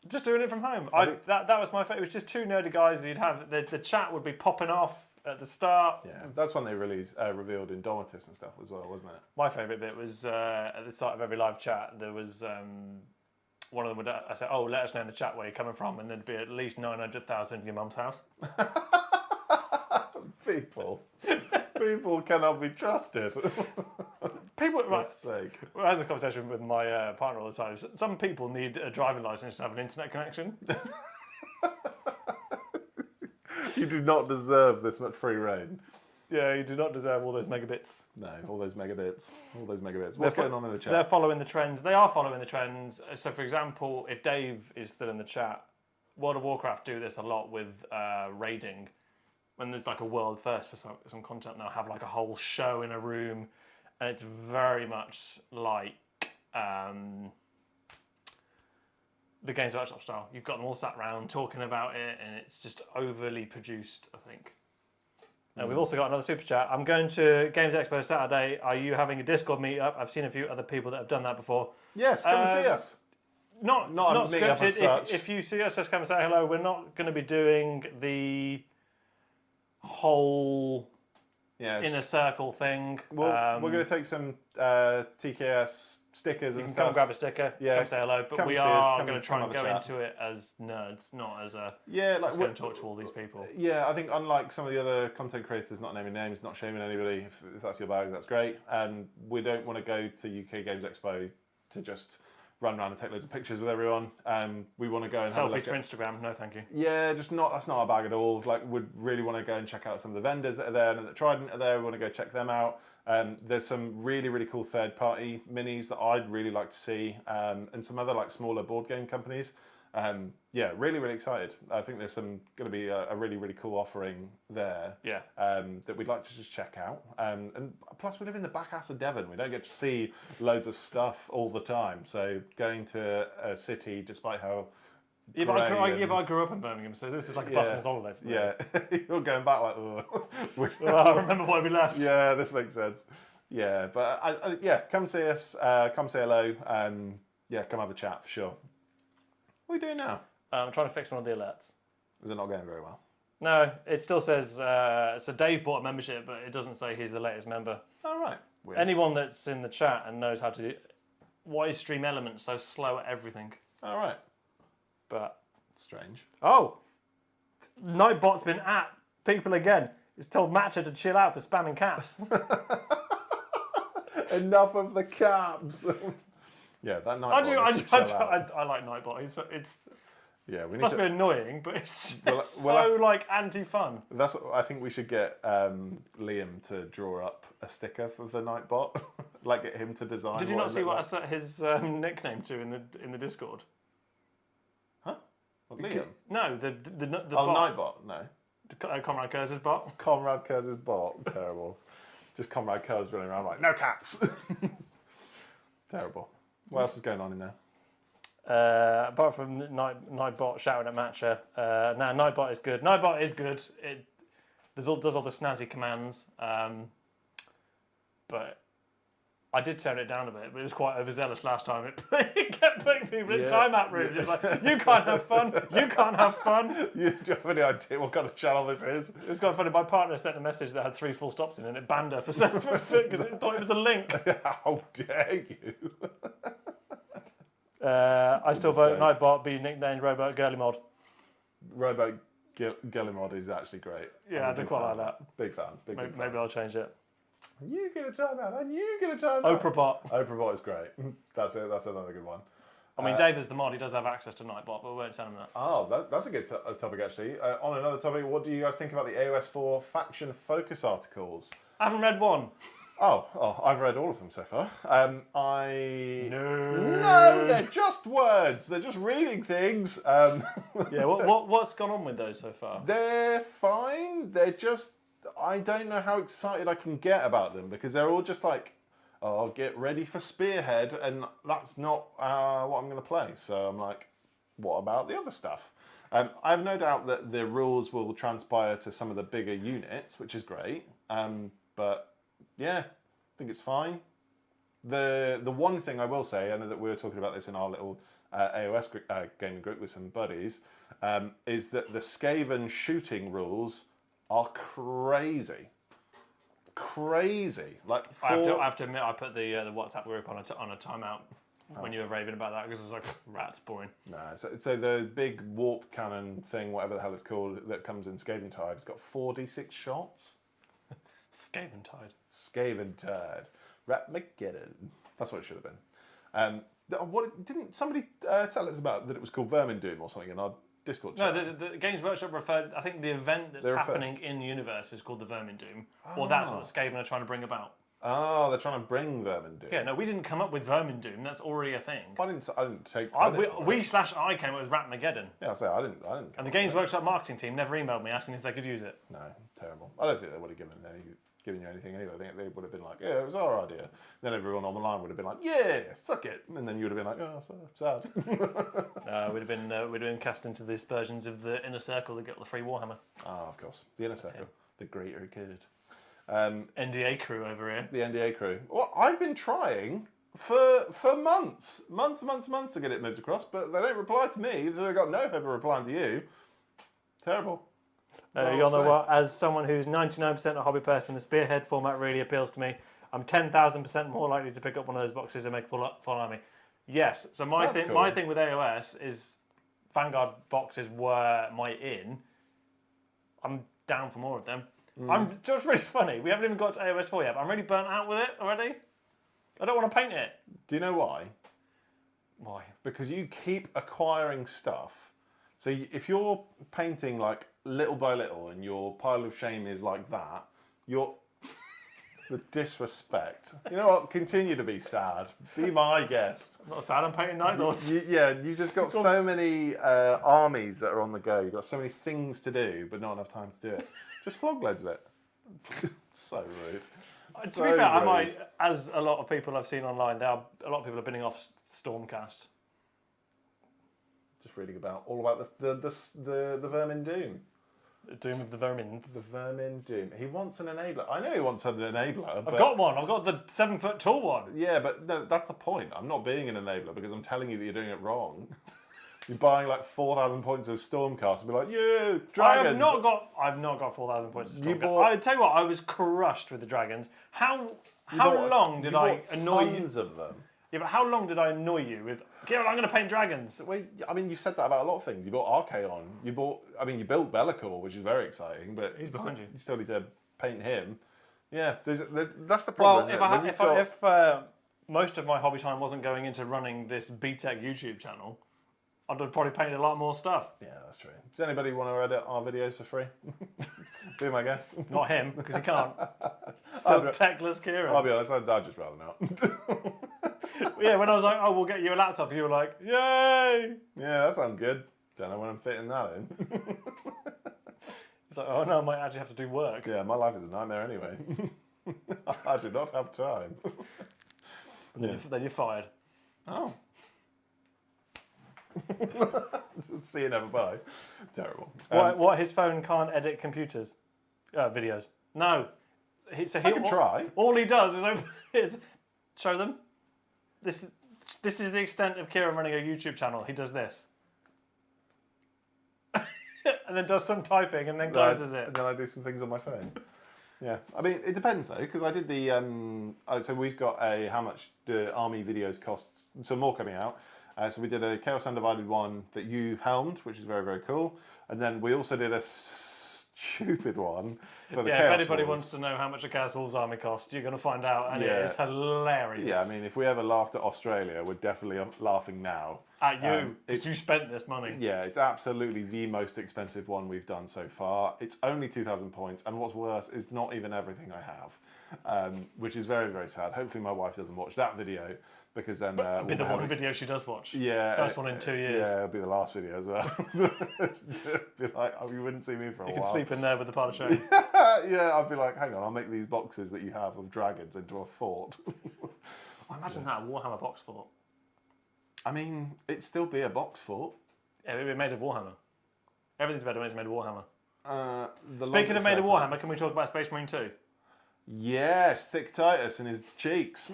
just doing it from home. That was my favourite. It was just two nerdy guys. You'd have the chat would be popping off at the start. Yeah, that's when they revealed Indomitus and stuff as well, wasn't it? My favourite bit was at the start of every live chat. There was one of them would I said, "Oh, let us know in the chat where you're coming from," and there'd be at least 900,000 in your mum's house. People cannot be trusted. People, For right? God's sake. I had this conversation with my partner all the time. Some people need a driving license to have an internet connection. You do not deserve this much free reign. Yeah, you do not deserve all those megabits. No, all those megabits. What's going on in the chat? They're following the trends. They are following the trends. So, for example, if Dave is still in the chat, World of Warcraft do this a lot with raiding. When there's like a world first for some content, they'll have like a whole show in a room, and it's very much like the Games Workshop style. You've got them all sat around talking about it, and it's just overly produced, I think. We've also got another super chat. I'm going to Games Expo Saturday. Are you having a Discord meetup? I've seen a few other people that have done that before. Yes, come and see us. Not a meetup as scripted. such. If you see us, just come and say hello. We're not going to be doing the whole inner circle thing. We're going to take some TKS stickers You and can stuff. come grab a sticker, Yeah, come say hello. But come we see us, are come going to and try come and have go a chat. into it as nerds, not as a Yeah, let's go and talk to all these people. Yeah, I think unlike some of the other content creators, not naming names, not shaming anybody, if that's your bag, that's great. And we don't want to go to UK Games Expo to just run around and take loads of pictures with everyone. We want to go and have a look Selfies for at... Instagram, no thank you. Yeah, that's not our bag at all. Like, we'd really want to go and check out some of the vendors that are there and that Trident are there. We want to go check them out. There's some really, really cool third-party minis that I'd really like to see, and some other like smaller board game companies. Yeah, really, really excited. I think there's going to be a really, really cool offering there. Yeah. That we'd like to just check out. And plus, we live in the back house of Devon. We don't get to see loads of stuff all the time. So going to a city, despite how Yeah, but I grew up in Birmingham, so this is like a busman's holiday for me. yeah, you're going back like, oh. I remember why we left. Yeah, this makes sense. Yeah, but yeah, come see us, come say hello, yeah, come have a chat for sure. What are you doing now? I'm trying to fix one of the alerts. Is it not going very well? No, it still says, so Dave bought a membership, but it doesn't say he's the latest member. All right. Weird. Anyone that's in the chat and knows how to do, why is Stream Elements so slow at everything? All right. But, Strange. oh, Nightbot's been at people again. He's told Matcha to chill out for spamming caps. Enough of the caps. Yeah, that night. I like Nightbot. It's yeah, we need must to. be annoying, but it's Well, so like anti-fun. That's what I think we should get Liam to draw up a sticker for the Nightbot. Like get him to design. Did you not see what I like. set his nickname to in the Discord? Huh? What, Liam? No, the Oh, bot. Nightbot. No. Conrad Kurz's bot. Conrad Kurz's bot. Terrible. Just Conrad Kurz running around like no caps. Terrible. What else is going on in there? Apart from Nightbot shouting at Matcha, no, Nightbot is good. Nightbot is good. It does all the snazzy commands, but I did turn it down a bit. But it was quite overzealous last time. It kept putting people in timeout rooms. It's like, you can't have fun. You can't have fun. Do you have any idea what kind of channel this is? It was quite funny. My partner sent a message that had 3 full stops in it, and it banned her because it thought it was a link. How dare you? I still vote Nightbot be nicknamed Robot Girly Mod. Robot Guillemot is actually great. Yeah, I'm a I do big quite fan like of that. Big fan. Big fan. Maybe I'll change it. You get a timeout, and you get a timeout. Oprah bot. Oprah bot is great. That's it. That's another good one. I mean, Dave is the mod. He does have access to Nightbot, but we won't tell him that. Oh, that's a good topic, actually. On another topic, what do you guys think about the AOS 4 faction focus articles? I haven't read one. Oh, I've read all of them so far. No, they're just words. They're just reading things. Yeah, what's gone on with those so far? They're fine. They're just, I don't know how excited I can get about them because they're all just like, oh, get ready for Spearhead, and that's not what I'm going to play. So I'm like, what about the other stuff? I have no doubt that the rules will transpire to some of the bigger units, which is great. But yeah, I think it's fine. The one thing I will say, I know that we were talking about this in our little AOS gaming group with some buddies, is that the Skaven shooting rules are crazy. Crazy. Like I have to admit, I put the WhatsApp group on a timeout when you were raving about that because it's like, rats, boring. No, so the big warp cannon thing, whatever the hell it's called, that comes in Skaven Tide, it's got 4d6 shots. Skaven Tide. Skaven Tide. Ratmageddon. That's what it should have been. Didn't somebody tell us about that it was called Vermin Doom or something in our Discord chat? No, the Games Workshop referred. I think the event that's happening in the universe is called the Vermin Doom, or that's what Skaven are trying to bring about. Oh, they're trying to bring Vermin Doom. Yeah, no, we didn't come up with Vermin Doom. That's already a thing. I didn't take credit for it. I came up with Ratmageddon. Yeah, I'll say I didn't. And the Games Workshop marketing team never emailed me asking if they could use it. No, terrible. I don't think they would have given you anything anyway. I think they would have been like, yeah, it was our idea. Then everyone on the line would have been like, yeah, suck it. And then you would have been like, oh, so sad. We'd have been cast into the aspersions of the Inner Circle that got the free Warhammer. Ah, of course. The Inner Circle. The greater good. NDA crew over here. The NDA crew. Well, I've been trying for months to get it moved across, but they don't reply to me, so they've got no hope of replying to you. Terrible. You all know what? As someone who's 99% a hobby person, the Spearhead format really appeals to me. I'm 10,000% more likely to pick up one of those boxes and make full army. Yes. So my thing with AOS is Vanguard boxes were my in. I'm down for more of them. I'm just really funny. We haven't even got to AOS 4 yet, but I'm really burnt out with it already. I don't want to paint it. Do you know why? Why? Because you keep acquiring stuff. So if you're painting like little by little and your pile of shame is like that, you're... the disrespect. You know what? Continue to be sad. Be my guest. I'm not sad, I'm painting Night Lords. You've just got so many armies that are on the go. You've got so many things to do, but not enough time to do it. Just flog loads of it. So rude. To be fair, I might, as a lot of people I've seen online, a lot of people are binning off Stormcast. Just reading all about the Vermin Doom. The Doom of the Vermins. The Vermin Doom. He wants an enabler. I know he wants an enabler. I've got one. I've got the 7-foot tall one. Yeah, but no, that's the point. I'm not being an enabler because I'm telling you that you're doing it wrong. You're buying like 4,000 points of Stormcast and be like, yeah, dragons. I've not got 4,000 points of Stormcast. I tell you what, I was crushed with the dragons. How long did I annoy you? Tons of them. Yeah, but how long did I annoy you with, Kieran, I'm going to paint dragons? Well, I mean, you said that about a lot of things. You bought Archaon. You built Bellicor, which is very exciting, but he's behind you. You still need to paint him. Yeah, that's the problem. Well, if most of my hobby time wasn't going into running this BTEC YouTube channel, I'd have probably painted a lot more stuff. Yeah, that's true. Does anybody want to edit our videos for free? Be my guest. Not him, because he can't. Still techless Kieran. I'll be honest, I'd just rather not. Yeah, when I was like, oh, we'll get you a laptop, you were like, yay! Yeah, that sounds good. Don't know when I'm fitting that in. It's like, oh no, I might actually have to do work. Yeah, my life is a nightmare anyway. I do not have time. Then you're fired. Oh. See you never buy. Terrible. What? His phone can't edit videos. No. I can try. All he does is open it. Show them. This is the extent of Kieran running a YouTube channel. He does this. And then does some typing and then closes it. And then I do some things on my phone. Yeah. I mean, it depends though, because I did the... so we've got how much do army videos cost. So more coming out. So we did a Chaos Undivided one that you helmed, which is very, very cool. And then we also did a stupid one for the Yeah, if Chaos anybody Wolves. wants to know how much a Chaos Wolves army cost, you're going to find out, and Yeah. it is hilarious. Yeah, I mean, if we ever laughed at Australia, we're definitely laughing now. At you, because you spent this money. Yeah, it's absolutely the most expensive one we've done so far. It's only 2,000 points, and what's worse is not even everything I have, which is very, very sad. Hopefully my wife doesn't watch that video, because then... It'll be the one video she does watch. Yeah. First one in 2 years. Yeah, it'll be the last video as well. Be like, oh, you wouldn't see me for a You while. can sleep in there with the part of shame. Yeah, I'd be like, hang on, I'll make these boxes that you have of dragons into a fort. I imagine that a Warhammer box fort. I mean, it'd still be a box fort. Yeah, it'd be made of Warhammer. Everything's better when it's made of Warhammer. Speaking of made of longest Warhammer, can we talk about Space Marine 2? Yes, Thick Titus in his cheeks.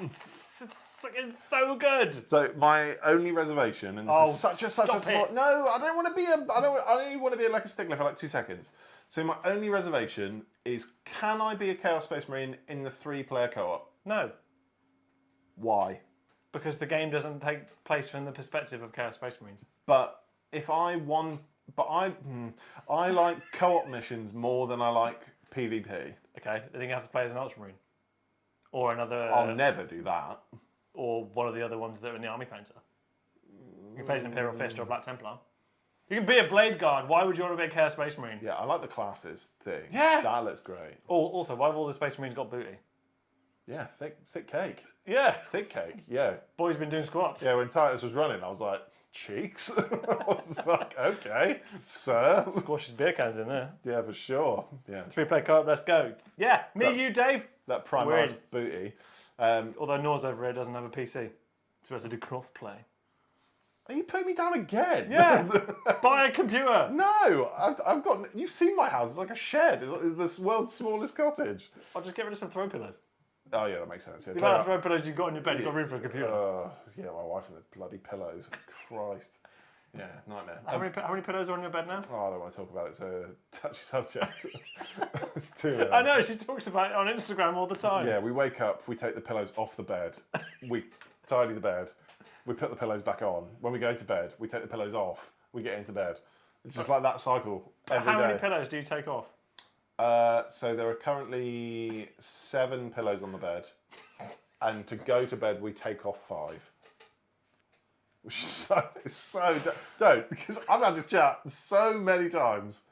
It's so good. So my only reservation, and this is such a stop small. it. No, I don't want to be a. I only want to be like a stickler for like 2 seconds. So my only reservation is, can I be a Chaos Space Marine in the 3-player co-op? No, Why? because the game doesn't take place from the perspective of Chaos Space Marines. But if I want, I like co-op missions more than I like PvP. Okay, then you have to play as an Ultramarine. Or another... I'll never do that. Or one of the other ones that are in the Army Painter. You can play as an Imperial Fist or a Black Templar. You can be a Blade Guard. Why would you want to be a Chaos Space Marine? Yeah, I like the classes thing. Yeah. That looks great. Also, why have all the Space Marines got booty? Yeah, thick cake. Yeah. Thick cake, yeah. Boy's been doing squats. Yeah, when Titus was running, I was like, cheeks? I was like, okay, sir. Squashes beer cans in there. Yeah, for sure. Yeah. 3-player co-op, let's go. Yeah, you, Dave. That We're Primaris in. booty. Although Nor's over here doesn't have a PC. So we have to do cross-play. Are you putting me down again? Yeah. Buy a computer. No, I've got. You've seen my house. It's like a shed. It's the world's smallest cottage. I'll just get rid of some throw pillows. Oh yeah, that makes sense. Yeah, The amount of throw pillows you've got in your bed, you've got room for a computer. Yeah, my wife and the bloody pillows. Christ. Yeah, nightmare. How many pillows are on your bed now? Oh, I don't want to talk about it. It's a touchy subject. It's too. I know, she talks about it on Instagram all the time. Yeah, we wake up, we take the pillows off the bed, we tidy the bed, we put the pillows back on. When we go to bed, we take the pillows off, we get into bed. It's just like that cycle every day. How many pillows do you take off? So there are currently 7 pillows on the bed, and to go to bed, we take off 5. Which is so don't, because I've had this chat so many times.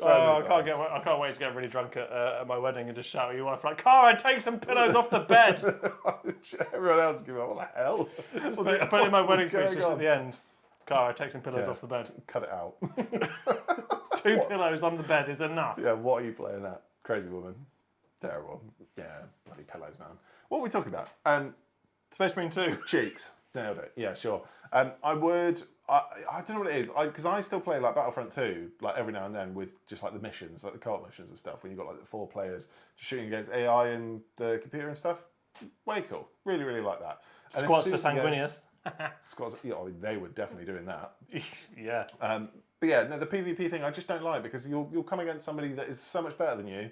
I can't wait to get really drunk at my wedding and just shout at your wife like, Cara, take some pillows off the bed. Everyone else is going, what the hell? Put it in my wedding speech just at the end. Cara, take some pillows off the bed. Cut it out. 2 pillows on the bed is enough. Yeah, what are you playing at? Crazy woman. Terrible. Yeah, bloody pillows, man. What are we talking about? Space Marine 2. Cheeks. Nailed it. Yeah, sure. I don't know what it is, because I still play like Battlefront 2, like every now and then with just like the missions, like the co-op missions and stuff, when you've got like the 4 players just shooting against AI and the computer and stuff. Way cool. Really, really like that. And Squats for Sanguinius. Squads, yeah, I mean, they were definitely doing that. Yeah. But yeah, no, the PvP thing I just don't like, because you'll come against somebody that is so much better than you,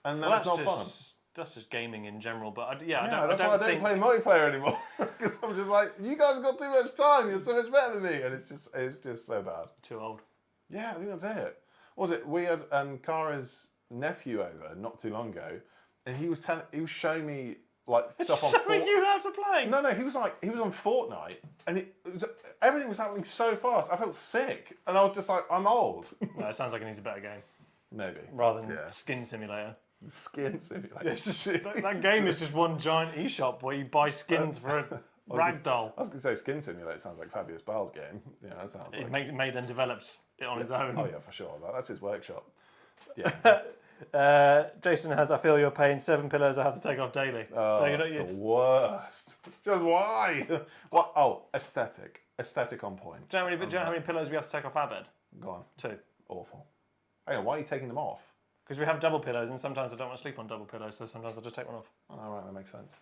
and then it's not fun. That's just gaming in general, but That's why I don't play multiplayer anymore, because I'm just like, you guys have got too much time. You're so much better than me, and it's just so bad. Too old. Yeah, I think that's it. What was it? We had Kara's nephew over not too long ago, and he was showing me like stuff on. Showing you how to play. No, he was on Fortnite, and everything was happening so fast. I felt sick, and I was just like, I'm old. No, it sounds like it needs a better game Maybe rather than Skin Simulator. Skin Simulator. It's just that game is just one giant eShop where you buy skins for a ragdoll. I was going to say Skin Simulator sounds like Fabius Baal's game. Yeah, that sounds like. He made and developed it on his own. Oh yeah, for sure. That's his workshop. Yeah. Jason has, I feel your pain, 7 pillows I have to take off daily. Oh, it's the worst. Just why? What? Oh, aesthetic. Aesthetic on point. Do you know how many pillows we have to take off our bed? Go on. 2. Awful. Hang on, why are you taking them off? Because we have double pillows, and sometimes I don't want to sleep on double pillows, so sometimes I'll just take one off. Oh, right, that makes sense.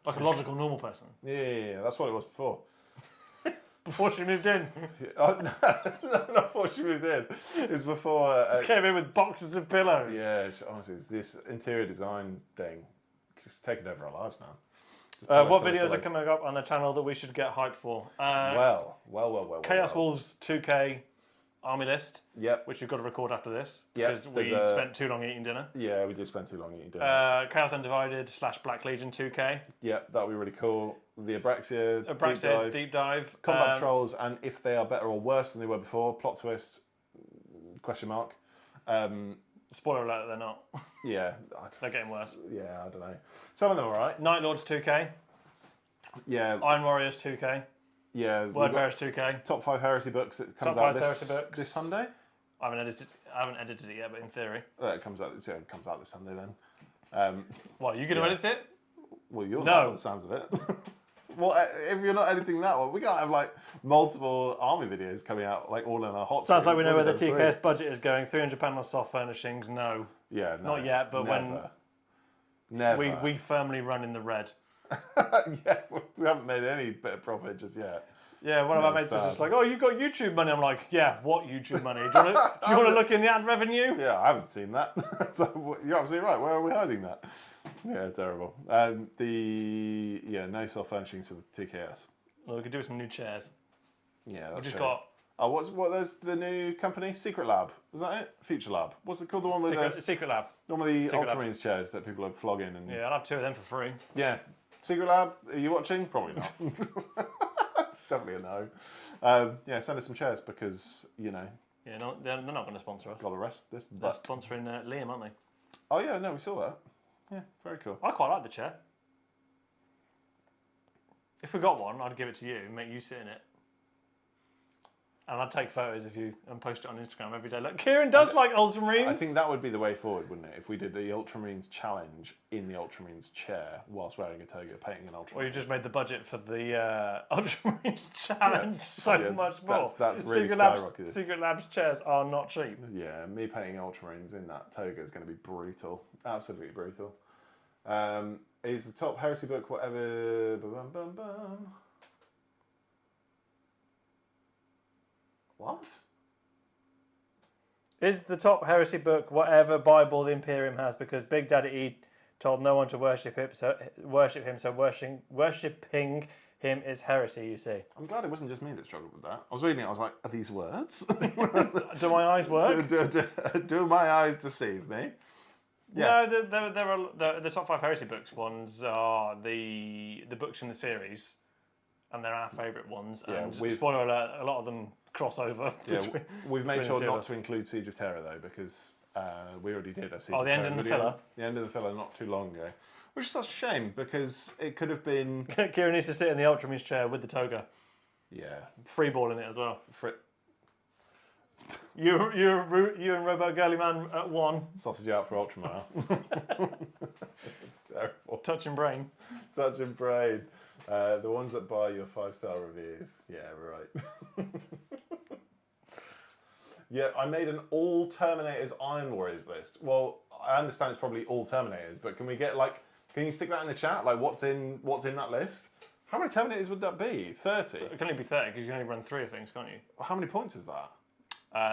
Like a logical, normal person. Yeah, that's what it was before. Before she moved in. No, not before she moved in. It was before. Just came in with boxes of pillows. Yeah, honestly, this interior design thing just taking over our lives, man. What videos are coming up on the channel that we should get hyped for? Well. Chaos Wolves 2K, army list, Yep. which we've got to record after this Yep, because we there's a- spent too long eating dinner. Yeah, we did spend too long eating dinner. Chaos Undivided / Black Legion 2K. Yep, that'll be really cool. The Abraxia, Abraxia deep dive. Combat Trolls, and if they are better or worse than they were before, plot twist, question mark. Spoiler alert, they're not. Yeah, They're getting worse. I don't know. Some of them are alright. Night Lords 2K. Yeah, Iron Warriors 2K. yeah. Word Bearers 2K. Top 5 heresy books that comes Top out 5 heresy books. this Sunday. I haven't edited it yet, but in theory. It comes out. It comes out this Sunday then. What, are you going to Yeah. edit it? Well, you're No. not by the sounds of it. Well, if you're not editing that one, we can't have like multiple army videos coming out like all in a hot. Sounds stream. like we know where the We've done TKS budget is going. £300 on soft furnishings, no. three. Yeah, no, Not yet, but never. we firmly run in the red. Yeah, we haven't made any bit of profit just yet. Yeah, one of our mates was just like, "Oh, you got YouTube money." I'm like, "Yeah, what YouTube money? Do you want to look in the ad revenue?" Yeah, I haven't seen that. So you're absolutely right. Where are we hiding that? Yeah, terrible. No soft furnishings for the TKS. Well, we could do with some new chairs. Yeah, We that's just true. got There's the new company, Secret Lab. Was that it? Future Lab. What's it called? The one with Secret Lab. the one with the Secret Lab. Ultramarines chairs that people are flogging and Yeah, I'll have 2 of them for free. yeah. Secret Lab. Are you watching? Probably not. It's definitely a no. Send us some chairs because Yeah, no, they're not going to sponsor us. got to rest this They're butt. sponsoring Liam, aren't they? Oh yeah, no, we saw that. Yeah, very cool. I quite like the chair. If we got one, I'd give it to you, make you sit in it. And I'd take photos of you and post it on Instagram every day. Look, Kieran does like Ultramarines. I think that would be the way forward, wouldn't it? If we did the Ultramarines challenge in the Ultramarines chair whilst wearing a toga, painting an Ultramarine. Or you just made the budget for the Ultramarines challenge so Yeah, much more. that's really skyrocketed. Secret Labs chairs are not cheap. Yeah, me painting Ultramarines in that toga is going to be brutal. Absolutely brutal. Is the top heresy book whatever? Bum, bum, bum. What? Is the top heresy book whatever Bible the Imperium has? Because Big Daddy E told no one to worship him, so worshipping him is heresy. You see? I'm glad it wasn't just me that struggled with that. I was reading it. I was like, "Are these words? Do my eyes work? do my eyes deceive me?" Yeah. No, there are the top 5 heresy books ones are the books in the series, and they're our favourite ones. Yeah, And we've- spoiler alert, a lot of them cross over. Yeah, between- we've made between sure the two of not us. to include Siege of Terror though, because we already did a Siege Oh, of the end Terror in the video. filler? The end of the filler not too long ago, which is such a shame because it could have been. Kieran needs to sit in the Ultramarines chair with the toga, Yeah, free balling it as well. frit You and Robo Girly Man at 1, sausage out for Ultramar. Terrible. touching brain. Touch and brain. The ones that buy your 5-star reviews. Yeah, right. Yeah, I made an all Terminators Iron Warriors list. Well, I understand it's probably all Terminators, but can we get can you stick that in the chat? Like, what's in that list? How many Terminators would that be? 30. It can only be 30 because you can only run 3 of things, can't you? How many points is that?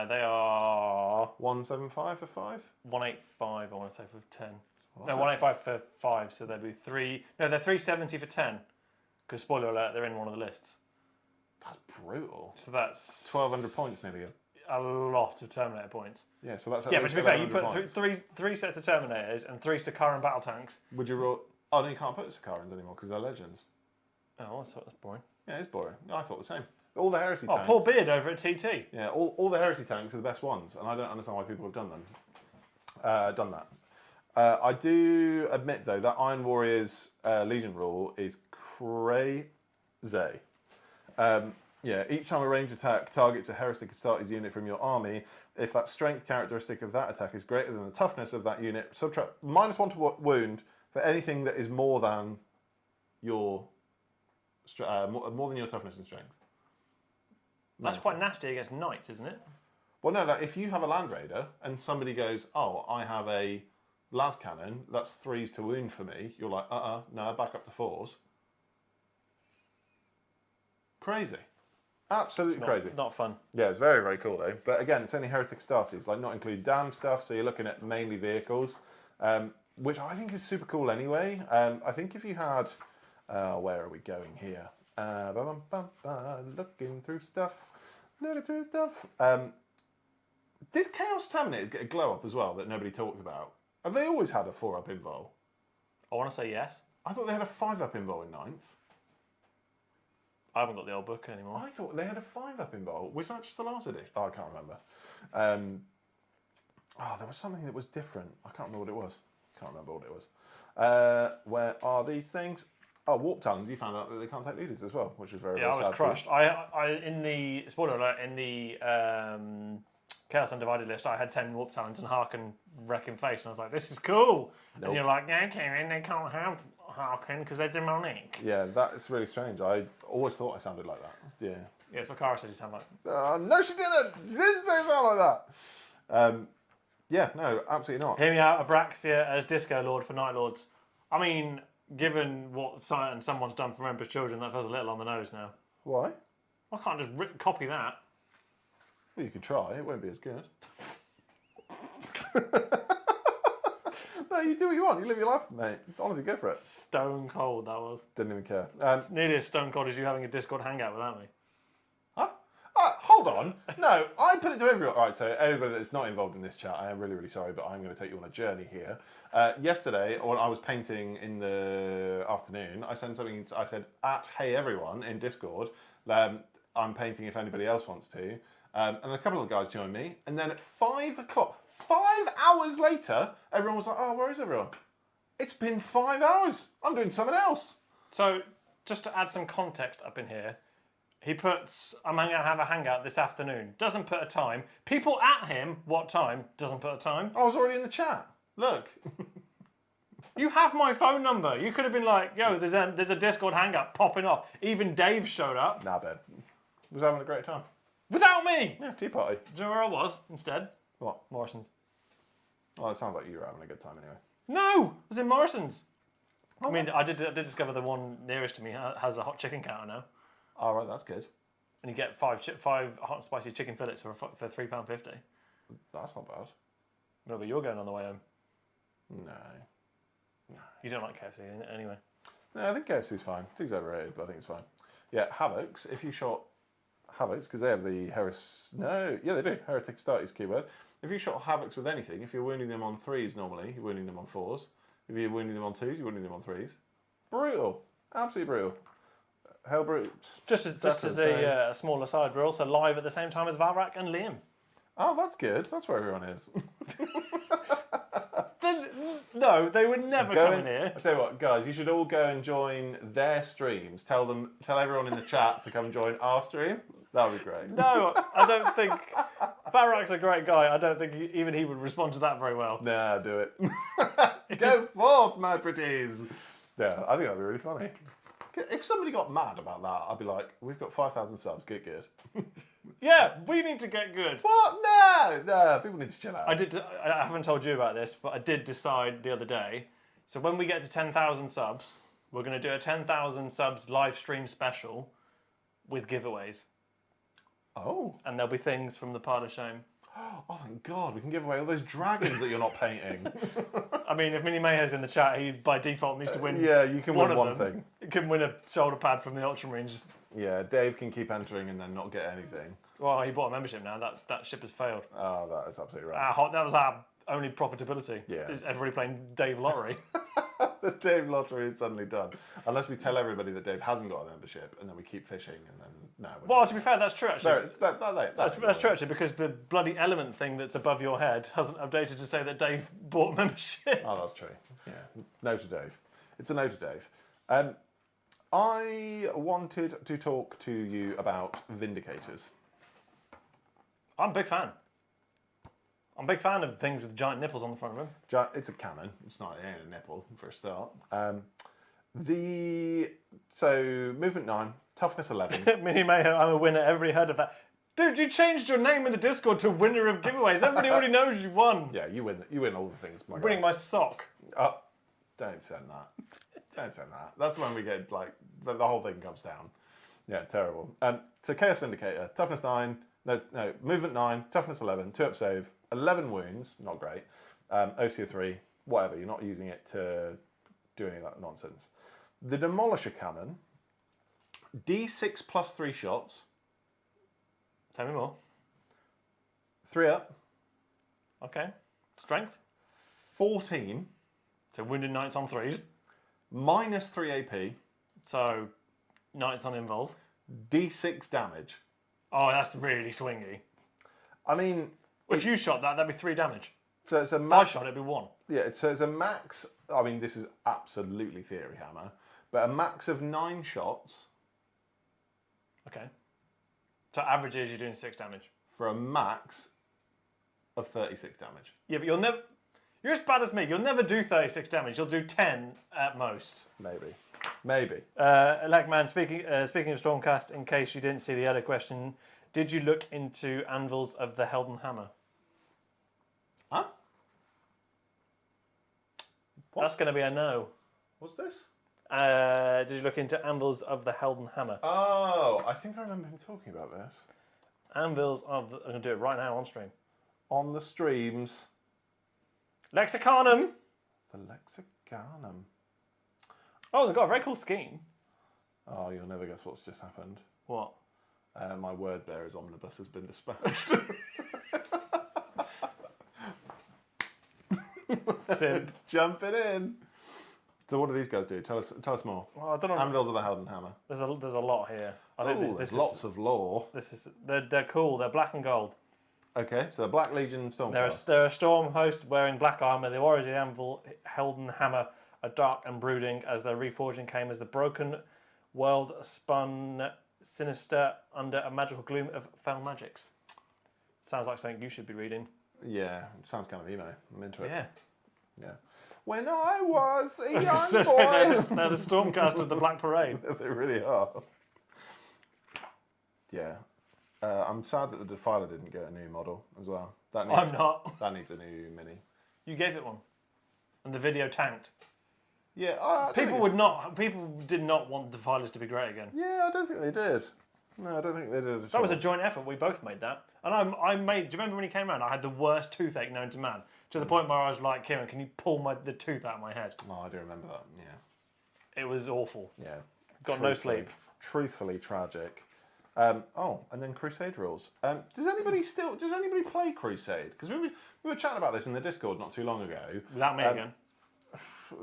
They are 175 for 5. 185. I want to say for 10. What's No, that? 185 for 5. So there'd be 3. No, they're 370 for 10. Because spoiler alert, they're in one of the lists. That's brutal. So that's 1,200 points nearly. a lot of Terminator points. Yeah, so that's at Yeah, but least to be fair, you 1,100 put points. three sets of Terminators and 3 Sakaran battle tanks. Would you roll? Oh, no, you can't put Sakarans anymore because they're legends. Oh, that's boring. Yeah, it's boring. No, I thought the same. All the heresy Oh, tanks. poor Beard over at TT. Yeah, all the heresy tanks are the best ones, and I don't understand why people have done them. Done that. I do admit though that Iron Warriors Legion rule is crazy. Yeah, each time a range attack targets a heretic Astartes unit from your army, if that strength characteristic of that attack is greater than the toughness of that unit, subtract -1 to wound for anything that is more than your more than your toughness and strength. That's quite nasty against knights, isn't it? Well, no, like if you have a Land Raider and somebody goes, "Oh, I have a las cannon, that's 3s to wound for me," you're like, no, back up to 4s. Crazy. Absolutely crazy. Not fun. Yeah, it's very, very cool though. But again, it's only heretic starters, like not including damn stuff, so you're looking at mainly vehicles, which I think is super cool anyway. I think if you had, where are we going here? Looking through stuff. Did Chaos Terminators get a glow up as well that nobody talked about? Have they always had a 4-up invul? I want to say yes. I thought they had a 5-up invul in 9th. I haven't got the old book anymore. I thought they had a 5-up invul. Was that just the last edition? Oh, I can't remember. There was something that was different. I can't remember what it was. Where are these things? Oh, Warp Talons. You found out that they can't take leaders as well, which is very, Yeah, very I was sad for you. crushed. I in the spoiler alert in the Chaos Undivided list, I had 10 Warp Talons and Harken Wrecking Face, and I was like, "This is cool." Nope. And you're like, "Yeah, Kieran, they can't have Harken because they're demonic." Yeah, that's really strange. I always thought I sounded like that. Yeah. Yeah, it's what Cara said you sound like. No, she didn't. She didn't say something like that. Yeah, no, absolutely not. Hear me out, Abraxia as Disco Lord for Night Lords. I mean, given what someone's done for Emperor's Children, that feels a little on the nose now. Why? I can't just copy that. Well, you could try. It won't be as good. No, you do what you want. You live your life, mate. Honestly, go for it. Stone cold, that was. Didn't even care. It's nearly as stone cold as you having a Discord hangout without me. Huh? Hold on. No, I put it to everyone. All right, so anybody that's not involved in this chat, I am really, really sorry, but I'm going to take you on a journey here. Yesterday, when I was painting in the afternoon, I sent something. I said, "Hey everyone" in Discord. I'm painting if anybody else wants to. And a couple of guys joined me. And then at 5 o'clock, 5 hours later, everyone was like, "Oh, where is everyone?" It's been 5 hours. I'm doing something else. So, just to add some context up in here, he puts, "I'm going to have a hangout this afternoon." Doesn't put a time. People at him, what time? Doesn't put a time. I was already in the chat. Look. You have my phone number. You could have been like, "Yo, there's a Discord hangout popping off." Even Dave showed up. Nah, babe. Was having a great time. Without me. Yeah, tea party. Do you know where I was instead? What? Morrison's. Well, it sounds like you were having a good time anyway. No, I was in Morrison's. I mean, I did discover the one nearest to me has a hot chicken counter now. All right, that's good. And you get five hot and spicy chicken fillets for £3.50. That's not bad. No, but you're going on the way home. No. You don't like KFC anyway. No, I think KFC's fine. I think it's overrated, but I think it's fine. Yeah, Havocs, if you shot Havocs, because they have the they do. Heretic Astartes keyword. If you shot Havocs with anything, if you're wounding them on 3s normally, you're wounding them on 4s. If you're wounding them on 2s, you're wounding them on 3s. Brutal. Absolutely brutal. Hell brutal. Just as a small aside, we're also live at the same time as Valrak and Liam. Oh, that's good. That's where everyone is. No, they would never come in here. I tell you what, guys, you should all go and join their streams. Tell everyone in the chat to come join our stream. That would be great. No, I don't think Valrak's a great guy. I don't think even he would respond to that very well. Nah, do it. Go forth, my pretties. Yeah, I think that'd be really funny. If somebody got mad about that, I'd be like, "We've got 5,000 subs. Get good." Yeah, we need to get good. What? No. People need to chill out. I haven't told you about this, but I did decide the other day. So when we get to 10,000 subs, we're going to do a 10,000 subs live stream special with giveaways. Oh. And there'll be things from the Pile of Shame. Oh, thank God. We can give away all those dragons that you're not painting. I mean, if Mini Mayhew's in the chat, he by default needs to win. Yeah, you can win one them. thing. You can win a shoulder pad from the Ultramarines. Yeah, Dave can keep entering and then not get anything. Well, he bought a membership now. That ship has failed. Oh, that is absolutely right. That was our only profitability. Yeah. Is everybody playing Dave Lottery? The Dave lottery is suddenly done. Unless we tell everybody that Dave hasn't got a membership and then we keep fishing and then, no. Well, to be fair, that's true actually. No, That's true actually, because the bloody element thing that's above your head hasn't updated to say that Dave bought membership. Oh, that's true. Yeah, no to Dave. It's a no to Dave. I wanted to talk to you about Vindicators. I'm a big fan. I'm a big fan of things with giant nipples on the front of them. It's a cannon. It's not a nipple for a start. So movement 9, toughness 11. Mini Mayhew, I'm a winner. Everybody heard of that. Dude, you changed your name in the Discord to winner of giveaways. Everybody already knows you won. Yeah, you win. You win all the things. I'm winning my sock. Oh, don't send that. Don't send that. That's when we get like the whole thing comes down. Yeah, terrible. So Chaos Vindicator, toughness 9. No, movement 9, toughness 11, 2-up save, 11 wounds, not great. OC of 3, whatever, you're not using it to do any of that nonsense. The Demolisher Cannon, D6 plus 3 shots. Tell me more. 3-up, Okay. Strength. 14 So wounded knights on 3s. minus 3 AP, So knights on invols. D6 damage. Oh, that's really swingy. I mean, If you shot that, that'd be 3 damage. so it's a If I max. shot, it'd be 1. Yeah, it's a max. I mean, this is absolutely theory hammer, but a max of 9 shots Okay. So average is you're doing 6 damage. for a max of 36 damage. Yeah, but you'll never. You're as bad as me. You'll never do 36 damage. You'll do 10 at most. Maybe. Electman, speaking of Stormcast, in case you didn't see the other question, did you look into Anvils of the Helden Hammer? Huh? What? That's going to be a no. What's this? Did you look into Anvils of the Helden Hammer? Oh, I think I remember him talking about this. Anvils of the... I'm going to do it right now on stream. On the streams. Lexicanum! The Lexicanum. Oh, they've got a very cool scheme. Oh, you'll never guess what's just happened. What? My word bearer's omnibus has been dispatched. Simp. Jumping in. So what do these guys do? Tell us more. Well, I don't know. Anvils of the Helden Hammer. There's a lot here. I think Oh, there's lots of lore. They're cool. They're black and gold. Okay, so the Black Legion Stormcast. They're a storm host wearing black armour. The warriors of the Anvil, Helden Hammer, are dark and brooding as their reforging came as the broken world spun sinister under a magical gloom of foul magics. Sounds like something you should be reading. Yeah, it sounds kind of emo. I'm into it. Yeah. When I was a young They're the Stormcast of the Black Parade. boy. They really are. Yeah. I'm sad that the Defiler didn't get a new model as well. I'm not. That needs a new mini. You gave it one. And the video tanked. Yeah, I don't think People did not want the Defilers to be great again. Yeah, I don't think they did. No, I don't think they did at That was all. a joint effort. We both made that. And I made... Do you remember when he came around? I had the worst toothache known to man. To the point where I was like, Kieran, can you pull the tooth out of my head? Oh, I do remember that, yeah. It was awful. Yeah. Got no sleep. Truthfully tragic. And then Crusade rules. Does anybody play Crusade? Because we were chatting about this in the Discord not too long ago. Without me again.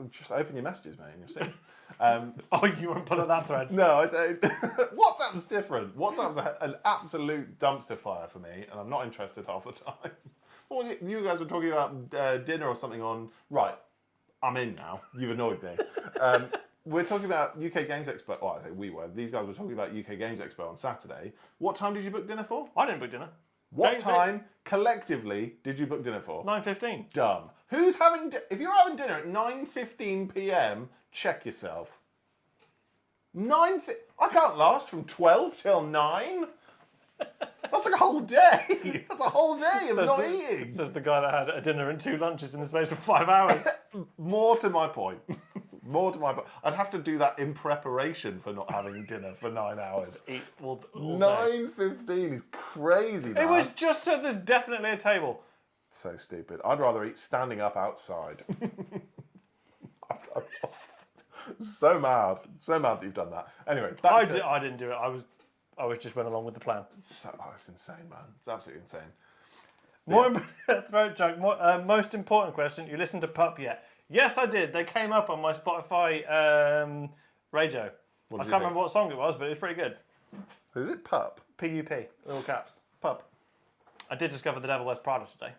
Just open your messages, mate, and you'll see. Oh, you weren't put on that thread? No, I don't. WhatsApp's different. WhatsApp's an absolute dumpster fire for me, and I'm not interested half the time. Well, you guys were talking about dinner or something on... Right, I'm in now. You've annoyed me. We're talking about UK Games Expo. Well, I say we were. These guys were talking about UK Games Expo on Saturday. What time did you book dinner for? I didn't book dinner. What time, collectively, did you book dinner for? 9:15. Dumb. Who's having... If you're having dinner at 9:15 p.m, check yourself. I can't last from 12 till 9. That's like a whole day. That's a whole day of not eating. Says the guy that had a dinner and 2 lunches in the space of 5 hours. More to my point. I'd have to do that in preparation for not having dinner for 9 hours. Eat all day. 9:15 is crazy, man. It was just so there's definitely a table. So stupid. I'd rather eat standing up outside. So mad that you've done that. Anyway, I didn't do it. I was just went along with the plan. it's insane, man. It's absolutely insane. Throat joke. Most important question: you listened to Pup yet? Yes, I did. They came up on my Spotify radio. I can't remember what song it was, but it was pretty good. Who's it? Pup. PUP, little caps. Pup. I did discover The Devil Wears Prada today.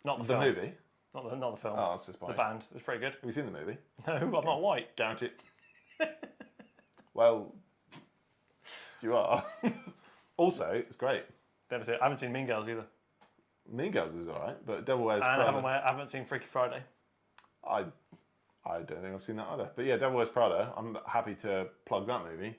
Not the film. Movie. Not the film. Oh, that's his point. The band. It was pretty good. Have you seen the movie? No, I'm not white. Doubt it. Well, you are. Also, it's great. Never seen it. I haven't seen Mean Girls either. Mean Girls is alright, but Devil Wears And Prada. I haven't seen Freaky Friday. I don't think I've seen that either. But yeah, Devil Wears Prada. I'm happy to plug that movie.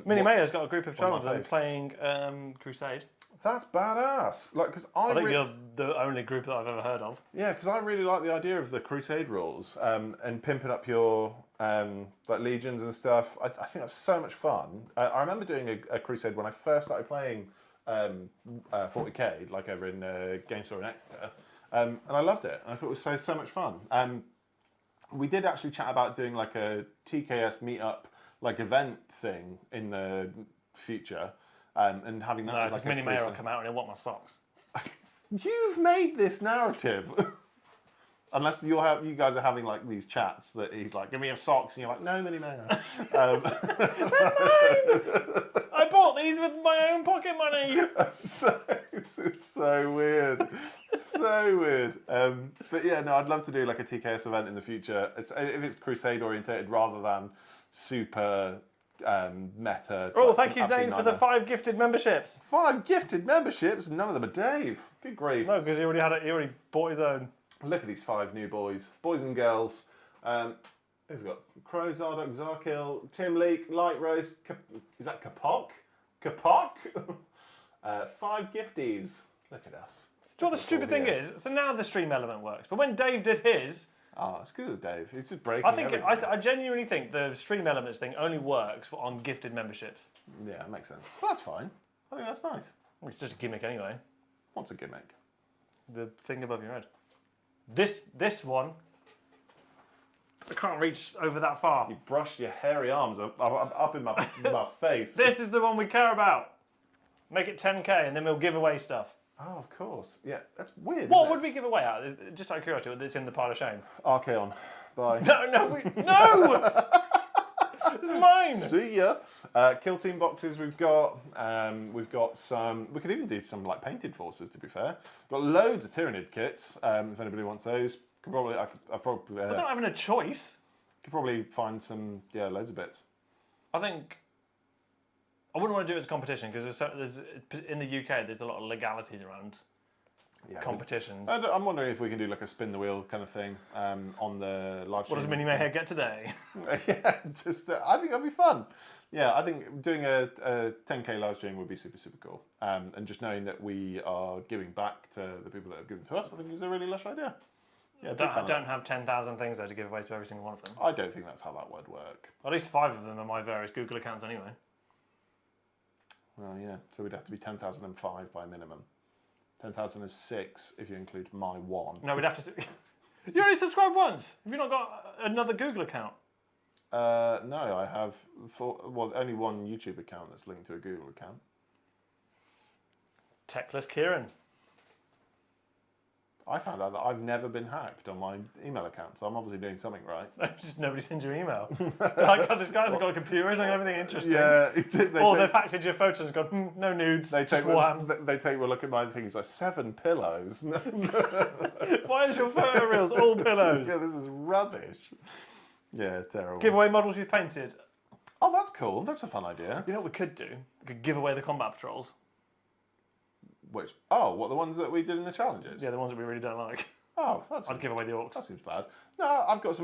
Minnie Mayo's got a group of 12 of my them faves. playing Crusade. That's badass. Like, because I think you're the only group that I've ever heard of. Yeah, because I really like the idea of the Crusade rules and pimping up your like legions and stuff. I think that's so much fun. I remember doing a Crusade when I first started playing 40k, like over in Game Store in Exeter, and I loved it. And I thought it was so much fun. We did actually chat about doing like a TKS meetup like event thing in the future. And having that as like Minnie a Mayo will Crusade. come out and he'll want my socks. You've made this narrative. Unless you guys are having like these chats that he's like, give me your socks, and you're like, no, Minnie Mayor. I bought these with my own pocket money. It's so weird. So weird. But yeah, no, I'd love to do like a TKS event in the future. If it's crusade orientated rather than super meta. Oh, like, thank you, absolute Zane, for the nightmare. 5 gifted memberships. 5 gifted memberships, none of them are Dave. Good grief. No, because he already bought his own. Look at these 5 new boys and girls. Who've we got? Crow, Zardock, Zarkill, Tim Leek, Light Roast. Is that Kapok? Kapok? 5 gifties. Look at us. Do you know what the stupid thing is? So now the stream element works, but when Dave did his, Oh, it's because of Dave. He's just breaking. I genuinely think the stream elements thing only works on gifted memberships. Yeah, that makes sense. Well, that's fine. I think that's nice. Well, it's just a gimmick anyway. What's a gimmick? The thing above your head. This one, I can't reach over that far. You brushed your hairy arms up in my face. This is the one we care about. Make it 10k and then we'll give away stuff. Oh, of course. Yeah, that's weird. What isn't would we give away out? Just out of curiosity, that's in the pile of shame. Archeon. Bye. No! It's mine! See ya. Kill team boxes we've got. We've got some. We could even do some like painted forces. To be fair, we've got loads of Tyranid kits. If anybody wants those, I Without having a choice. could probably find some. Yeah, loads of bits. I think I wouldn't want to do it as a competition because there's in the UK there's a lot of legalities around competitions. I'm wondering if we can do like a spin the wheel kind of thing on the live stream. What does Minnie Mayhead get today? Yeah, just I think that'd be fun. Yeah, I think doing a 10k live stream would be super, super cool. And just knowing that we are giving back to the people that have given to us, I think is a really lush idea. Yeah, I don't have 10,000 things though to give away to every single one of them. I don't think that's how that would work. At least 5 of them are my various Google accounts anyway. Well, yeah, so we'd have to be 10,005 by minimum. 10,006 if you include my one. No, we'd have to... You only subscribed once! Have you not got another Google account? No, I have only one YouTube account that's linked to a Google account. Techless Kieran. I found out that I've never been hacked on my email account, so I'm obviously doing something right. Just nobody sends you email. Like, oh, this guy hasn't got a computer, he's not got anything interesting. Yeah, They've hacked into your photos and gone, no nudes, they just take warhams. they take a look at my things like 7 pillows. Why is your photo reels all pillows? Yeah, this is rubbish. Yeah, terrible. Giveaway models you've painted. Oh, that's cool. That's a fun idea. You know what we could do? We could give away the combat patrols. Which? Oh, what, the ones that we did in the challenges? Yeah, the ones that we really don't like. Oh, I'd give away the orcs. that seems bad. No, I've got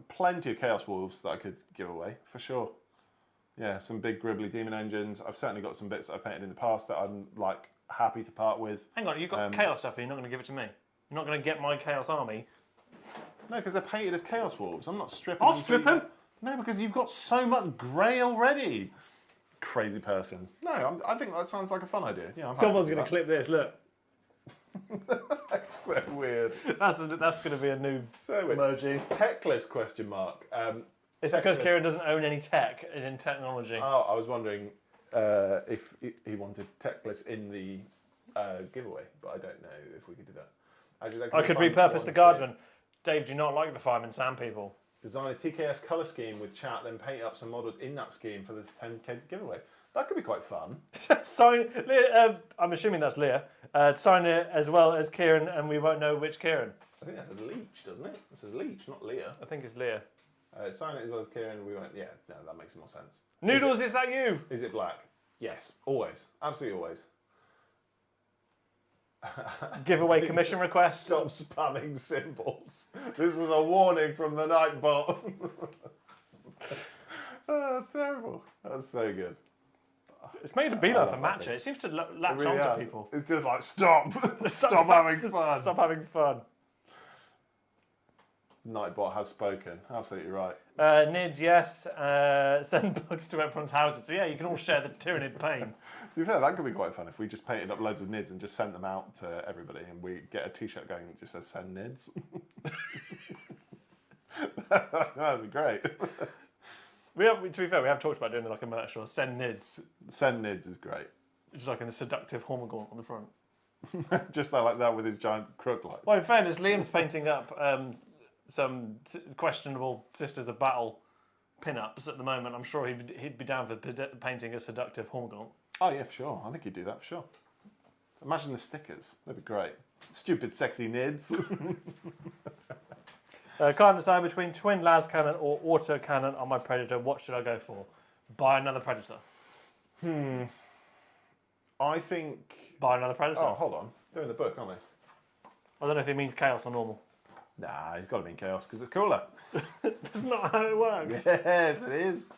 plenty of Chaos Wolves that I could give away, for sure. Yeah, some big gribbly demon engines. I've certainly got some bits that I've painted in the past that I'm like happy to part with. Hang on, you've got Chaos stuff and you're not going to give it to me? You're not going to get my Chaos army? No, because they're painted as Chaos Wolves. I'm not stripping I'll them strip to you. them. No, because you've got so much grey already. Crazy person. No, I think that sounds like a fun idea. Yeah, Someone's going to clip this, look. That's so weird. That's going to be a new So weird. emoji. Techless question mark. It's because Kieran doesn't own any tech, as in technology. Oh, I was wondering if he wanted Techless in the giveaway, but I don't know if we could do that. Actually, I could repurpose the Guardsman. Dave, do you not like the Fireman Sand people? Design a TKS colour scheme with chat, then paint up some models in that scheme for the 10k giveaway. That could be quite fun. Sign. I'm assuming that's Leah. Sign it as well as Kieran, and we won't know which Kieran. I think that's a leech, doesn't it? This is leech, not Leah. I think it's Leah. Sign it as well as Kieran. We won't. Yeah, no, that makes more sense. Noodles, is that you? Is it black? Yes, always, absolutely always. Giveaway commission request. Stop spamming symbols. This is a warning from the Nightbot. Oh, terrible. That's so good. It's made a beeline for Matcha. It seems to latch It really on to has. people. It's just like, stop. Stop having fun. Stop having fun. Nightbot has spoken. Absolutely right. Nids, yes. Send bugs to everyone's houses. So yeah, you can all share the Tyranid pain. To be fair, that could be quite fun if we just painted up loads of nids and just sent them out to everybody and we get a t-shirt going that just says send nids. That'd be great. To be fair, we have talked about doing like a merch or send Nids. Send nids is great. It's like in a seductive hormigaunt on the front. Just like that with his giant crook light. Well, in fairness, Liam's painting up some questionable Sisters of Battle pin-ups at the moment. I'm sure he'd be down for painting a seductive Hormigaunt. Oh yeah, for sure. I think he'd do that for sure. Imagine the stickers. That'd be great. Stupid, sexy nids. Can't decide between twin las cannon or auto cannon on my Predator. What should I go for? Buy another Predator. I think. Buy another Predator. Oh, hold on. They're in the book, aren't I don't know if it means chaos or normal. they? Nah, he's got to be in chaos because it's cooler. That's not how it works. Yes, it is.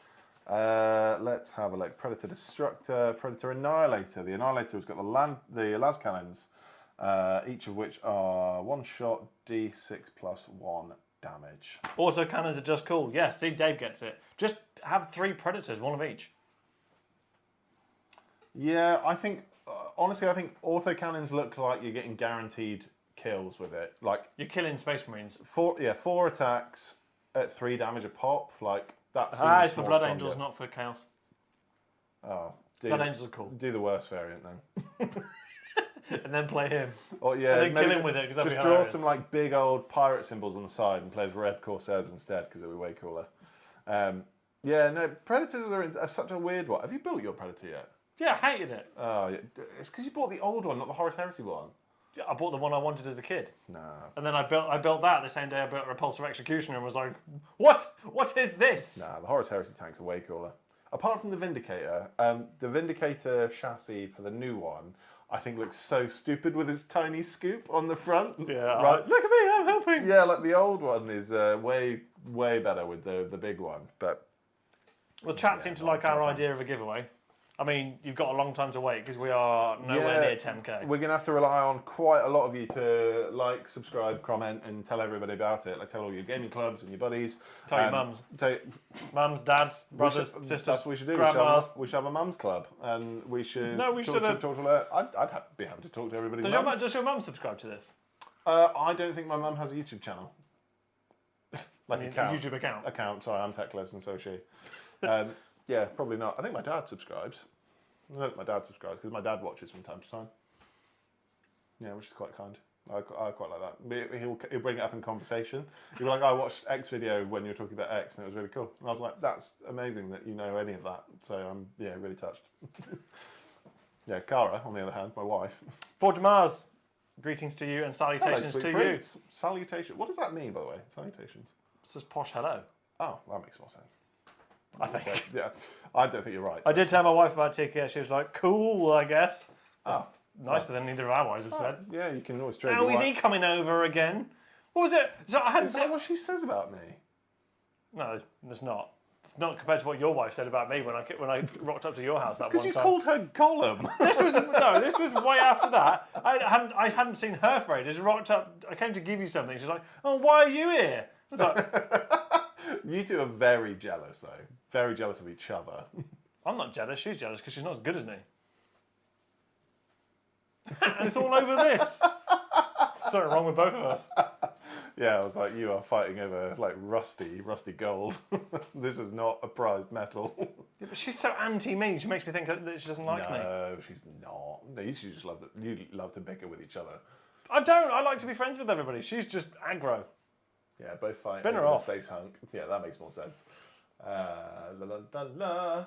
Let's have a look. Predator Destructor, Predator Annihilator. The Annihilator has got the las cannons, each of which are one shot, D6 plus 1 damage. Auto cannons are just cool. Yeah, see, Dave gets it. Just have 3 Predators, one of each. Yeah, I think, honestly, I think autocannons look like you're getting guaranteed kills with it. Like, You're killing Space Marines. 4 attacks at 3 damage a pop. Like, that's It's for Blood Angels, not for Chaos. Oh, Blood Angels are cool. Do the worst variant then. And then play him. Or yeah, And then kill maybe him with it, because that'd just be draw hilarious. some like big old pirate symbols on the side and play as Red Corsairs instead because it'll be way cooler. Yeah, no, Predators are such a weird one. Have you built your Predator yet? Yeah, I hated it. Oh, yeah. It's because you bought the old one, not the Horus Heresy one. Yeah, I bought the one I wanted as a kid. No. And then I built that the same day I built Repulsor Executioner and was like, what? What is this? Nah, the Horus Heresy tanks are way cooler. Apart from the Vindicator, the Vindicator chassis for the new one, I think looks so stupid with its tiny scoop on the front. Yeah, right. look at me, I'm helping. Yeah, like the old one is way better with the big one. But Well, chat seemed to like our idea of a giveaway. I mean, you've got a long time to wait because we are nowhere near 10k. We're going to have to rely on quite a lot of you to like, subscribe, comment, and tell everybody about it. Like, tell all your gaming clubs and your buddies. Tell your mums. Tell, Mums, dads, brothers, sisters, that's what we should do. grandmas. We should have a mums club, and we should. No, we shouldn't. talk to. I'd be happy to talk to everybody. Does your mum subscribe to this? I don't think my mum has a YouTube channel. Like A account. YouTube account? Account. Sorry, I'm techless, and so is she. Yeah, probably not. I think my dad subscribes. I know that my dad subscribes because my dad watches from time to time. Yeah, which is quite kind. I quite like that. He'll bring it up in conversation. He'll be like, I watched X video when you were talking about X and it was really cool. And I was like, that's amazing that you know any of that. So I'm really touched. Yeah, Cara, on the other hand, my wife. Forge Mars, greetings to you and Hello, salutations sweet to prince. Salutation. What does that mean, by the way? Salutations. It's just posh hello. Oh, that makes more sense. I think. Okay, yeah, I don't think you're right. I did tell my wife about TKS. She was like, cool, I guess. Oh, Nicer than either of our wives have said. yeah, you can always trade. How your is wife. he coming over again? What was it? So I hadn't Is that what she says about me? No, it's not. It's not compared to what your wife said about me when I rocked up to your house that Because one you time. called her Gollum. This was way after that. I hadn't seen her for ages. Rocked up. I came to give you something. She's like, "Oh, why are you here?" I was like, You two are very jealous, though. Very jealous of each other. "I'm not jealous. She's jealous because she's not as good as me." And it's all over this. Something wrong with both of us. Yeah, I was like, you are fighting over like rusty gold. This is not a prized metal. Yeah, but she's so anti-me. She makes me think that she doesn't like me. No, she's not. No, you just love that. You love to bicker with each other. I don't. I like to be friends with everybody. She's just aggro. Yeah, both fighting Bin her over the off. space hunk. Yeah, that makes more sense. La, la, la, la.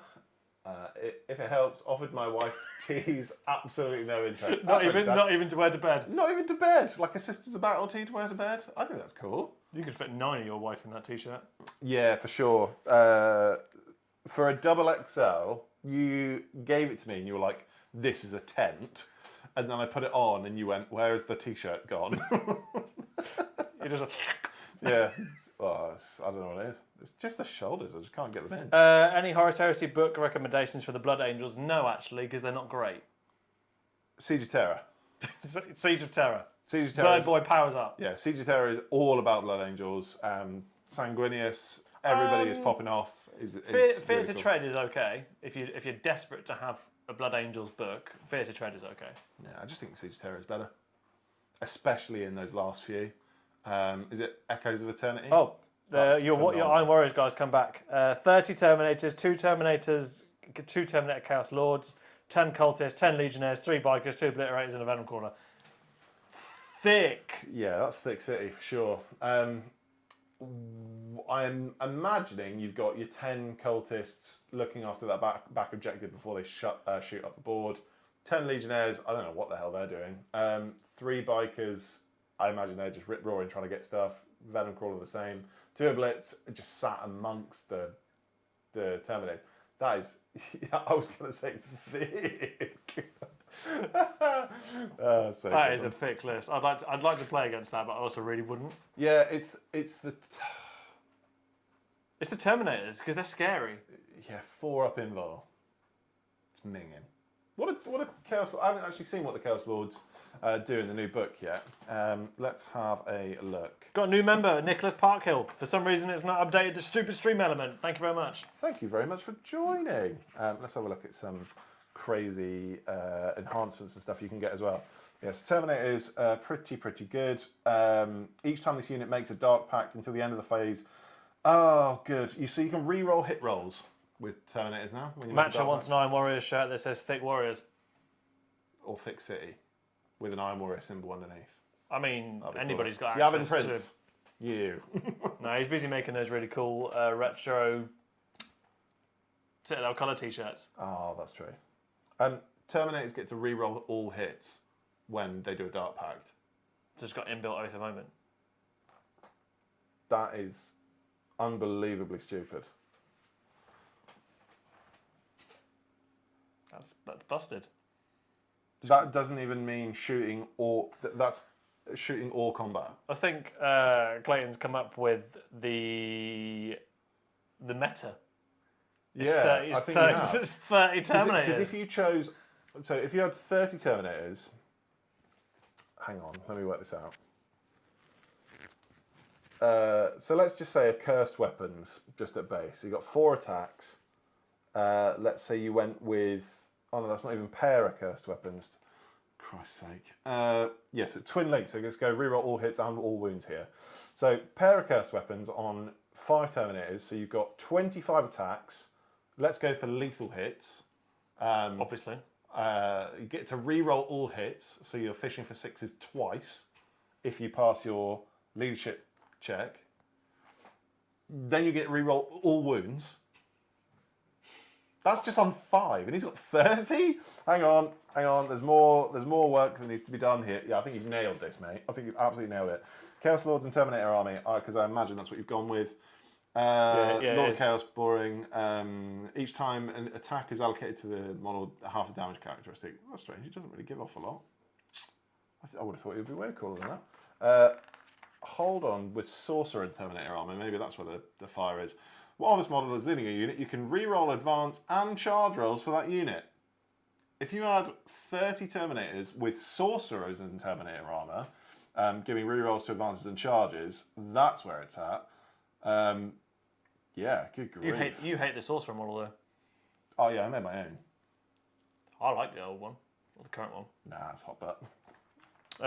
If it helps, offered my wife teas. Absolutely no interest. Not That's really sad. not even to wear to bed. Not even to bed. Like a Sisters of Battle tea to wear to bed. I think that's cool. You could fit 9 of your wife in that t-shirt. Yeah, for sure. For a double XL, you gave it to me and you were like, this is a tent. And then I put it on and you went, where is the t-shirt gone? You just. Yeah. I don't know what it is. It's just the shoulders. I just can't get them in. Any Horus Heresy book recommendations for the Blood Angels? No, actually, because they're not great. Siege of Terror. Siege of Terror. Siege of Terror. Bird Boy powers up. Yeah, Siege of Terror is all about Blood Angels. Sanguinius, everybody is popping off. Fear really to cool. Tread is okay. If you're desperate to have a Blood Angels book, Fear to Tread is okay. Yeah, I just think Siege of Terror is better. Especially in those last few. Is it Echoes of Eternity? Oh, That's your phenomenal. Iron Warriors guys come back. 30 Terminators, 2 Terminators, 2 Terminator Chaos Lords, 10 Cultists, 10 Legionnaires, 3 Bikers, 2 Obliterators, and a Venom Corner. thick. Yeah, that's Thick City for sure. I'm imagining you've got your 10 cultists looking after that back objective before they shoot up the board. 10 legionnaires, I don't know what the hell they're doing. 3 bikers, I imagine they're just rip-roaring trying to get stuff. Venom Crawler the same. 2 blitz just sat amongst the Terminator. That is, I was going to say thick. So That is a thick list. I'd like to play against that, but I also really wouldn't. Yeah, it's the It's the Terminators because they're scary. 4 up invul. It's minging. What a Chaos. I haven't actually seen what the Chaos Lords do in the new book yet. Let's have a look. Got a new member, Nicholas Parkhill. For some reason, it's not updated the stupid stream element. Thank you very much. Thank you very much for joining. Let's have a look at some crazy enhancements and stuff you can get as well. Yes, Terminator is pretty good. Each time this unit makes a Dark Pact until the end of the phase. Oh, good. So you can re-roll hit rolls with Terminators now. When you Matcher wants an Iron Warriors shirt that says Thick Warriors. Or Thick City with an Iron Warrior symbol underneath. I mean, anybody's got Yavin access Prince. You. No, he's busy making those really cool retro Citadel colour t-shirts. Oh, that's true. Terminators get to re-roll all hits when they do a Dark Pact. Just got inbuilt Oath of Moment. That is unbelievably stupid. That's busted. That doesn't even mean shooting or... That's shooting or combat. I think Clayton's come up with the meta. I think you have. It's 30 Terminators. Because if you chose... So if you had 30 Terminators... Hang on, let me work this out. So let's just say a cursed weapons just at base. You got 4 attacks. Let's say you went with... Oh no, that's not even pair of cursed weapons. Christ's sake. Yes, twin links. So let's go reroll all hits and all wounds here. So pair of cursed weapons on 5 Terminators. So you've got 25 attacks. Let's go for lethal hits. Obviously. You get to re-roll all hits, so you're fishing for 6s twice if you pass your leadership check. Then you get re-roll all wounds. That's just on 5, and he's got 30? Hang on. There's more work that needs to be done here. Yeah, I think you've nailed this, mate. I think you've absolutely nailed it. Chaos Lords and Terminator Army, because I imagine that's what you've gone with. Lord of Chaos, boring. Each time an attack is allocated to the model, half a damage characteristic. That's strange. He doesn't really give off a lot. I would have thought he would be way cooler than that. Hold on, with Sorcerer and Terminator Armor, maybe that's where the fire is. While this model is leading a unit, you can re-roll advance and charge rolls for that unit. If you add 30 Terminators with Sorcerers and Terminator Armor, giving re-rolls to advances and charges, that's where it's at. Yeah, good grief. You hate the Sorcerer model though. Oh yeah, I made my own. I like the old one, or the current one. Nah, it's hot butt.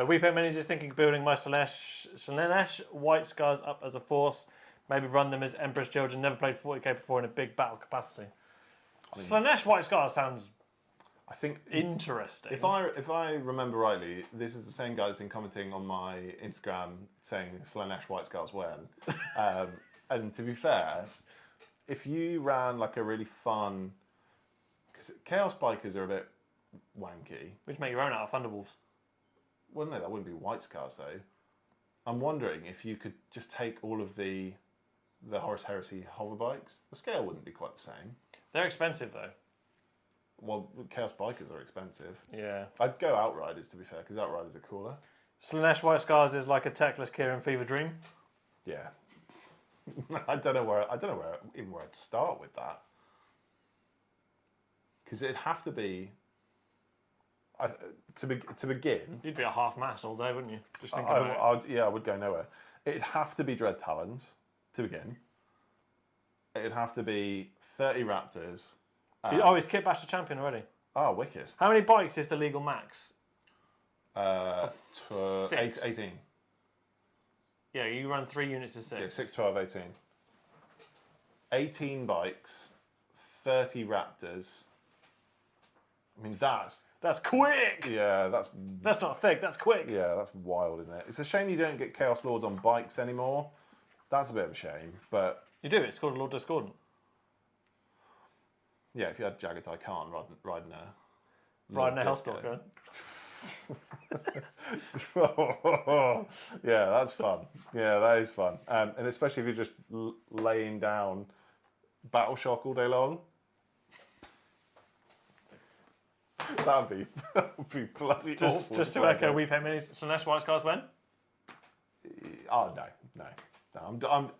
Weeping Minis is thinking of building my Slaanesh White Scars up as a force. Maybe run them as Emperor's Children. Never played 40k before in a big battle capacity. Slaanesh White Scars sounds I think interesting. If I remember rightly, this is the same guy who's been commenting on my Instagram saying Slaanesh White Scars when. And to be fair, if you ran like a really fun... Because Chaos Bikers are a bit wanky. Which make your own out of Thunderwolves. Well, no, that wouldn't be White Scars though. I'm wondering if you could just take all of the Horus Heresy hover bikes. The scale wouldn't be quite the same. They're expensive though. Well, Chaos Bikers are expensive. Yeah. I'd go Outriders to be fair, because Outriders are cooler. Slaanesh White Scars is like a techless Kieran Fever Dream. Yeah. I don't know where I'd start with that. Because it'd have to be to begin. You'd be a half mast all day, wouldn't you? Just think about it. I would go nowhere. It'd have to be Dread Talons to begin. It'd have to be 30 Raptors. He's kit bashed a champion already. Oh, wicked. How many bikes is the legal max? 18. Yeah, you run 3 units of 6. Yeah, 6, 12, 18. 18 bikes, 30 Raptors. I mean, that's quick. yeah, That's not thick. That's quick. yeah, that's wild, isn't it? It's a shame you don't get Chaos Lords on bikes anymore. That's a bit of a shame, but You do. It's called a Lord Discordant. yeah, if you had Jagged Khan riding a Riding a Disco. Hellstalker. Yeah, that's fun. Yeah, that is fun. And especially if you're just laying down Battle Shock all day long. That would be bloody awful. Just to echo, we paint minis. Celeste White Scars when? Oh no. I'm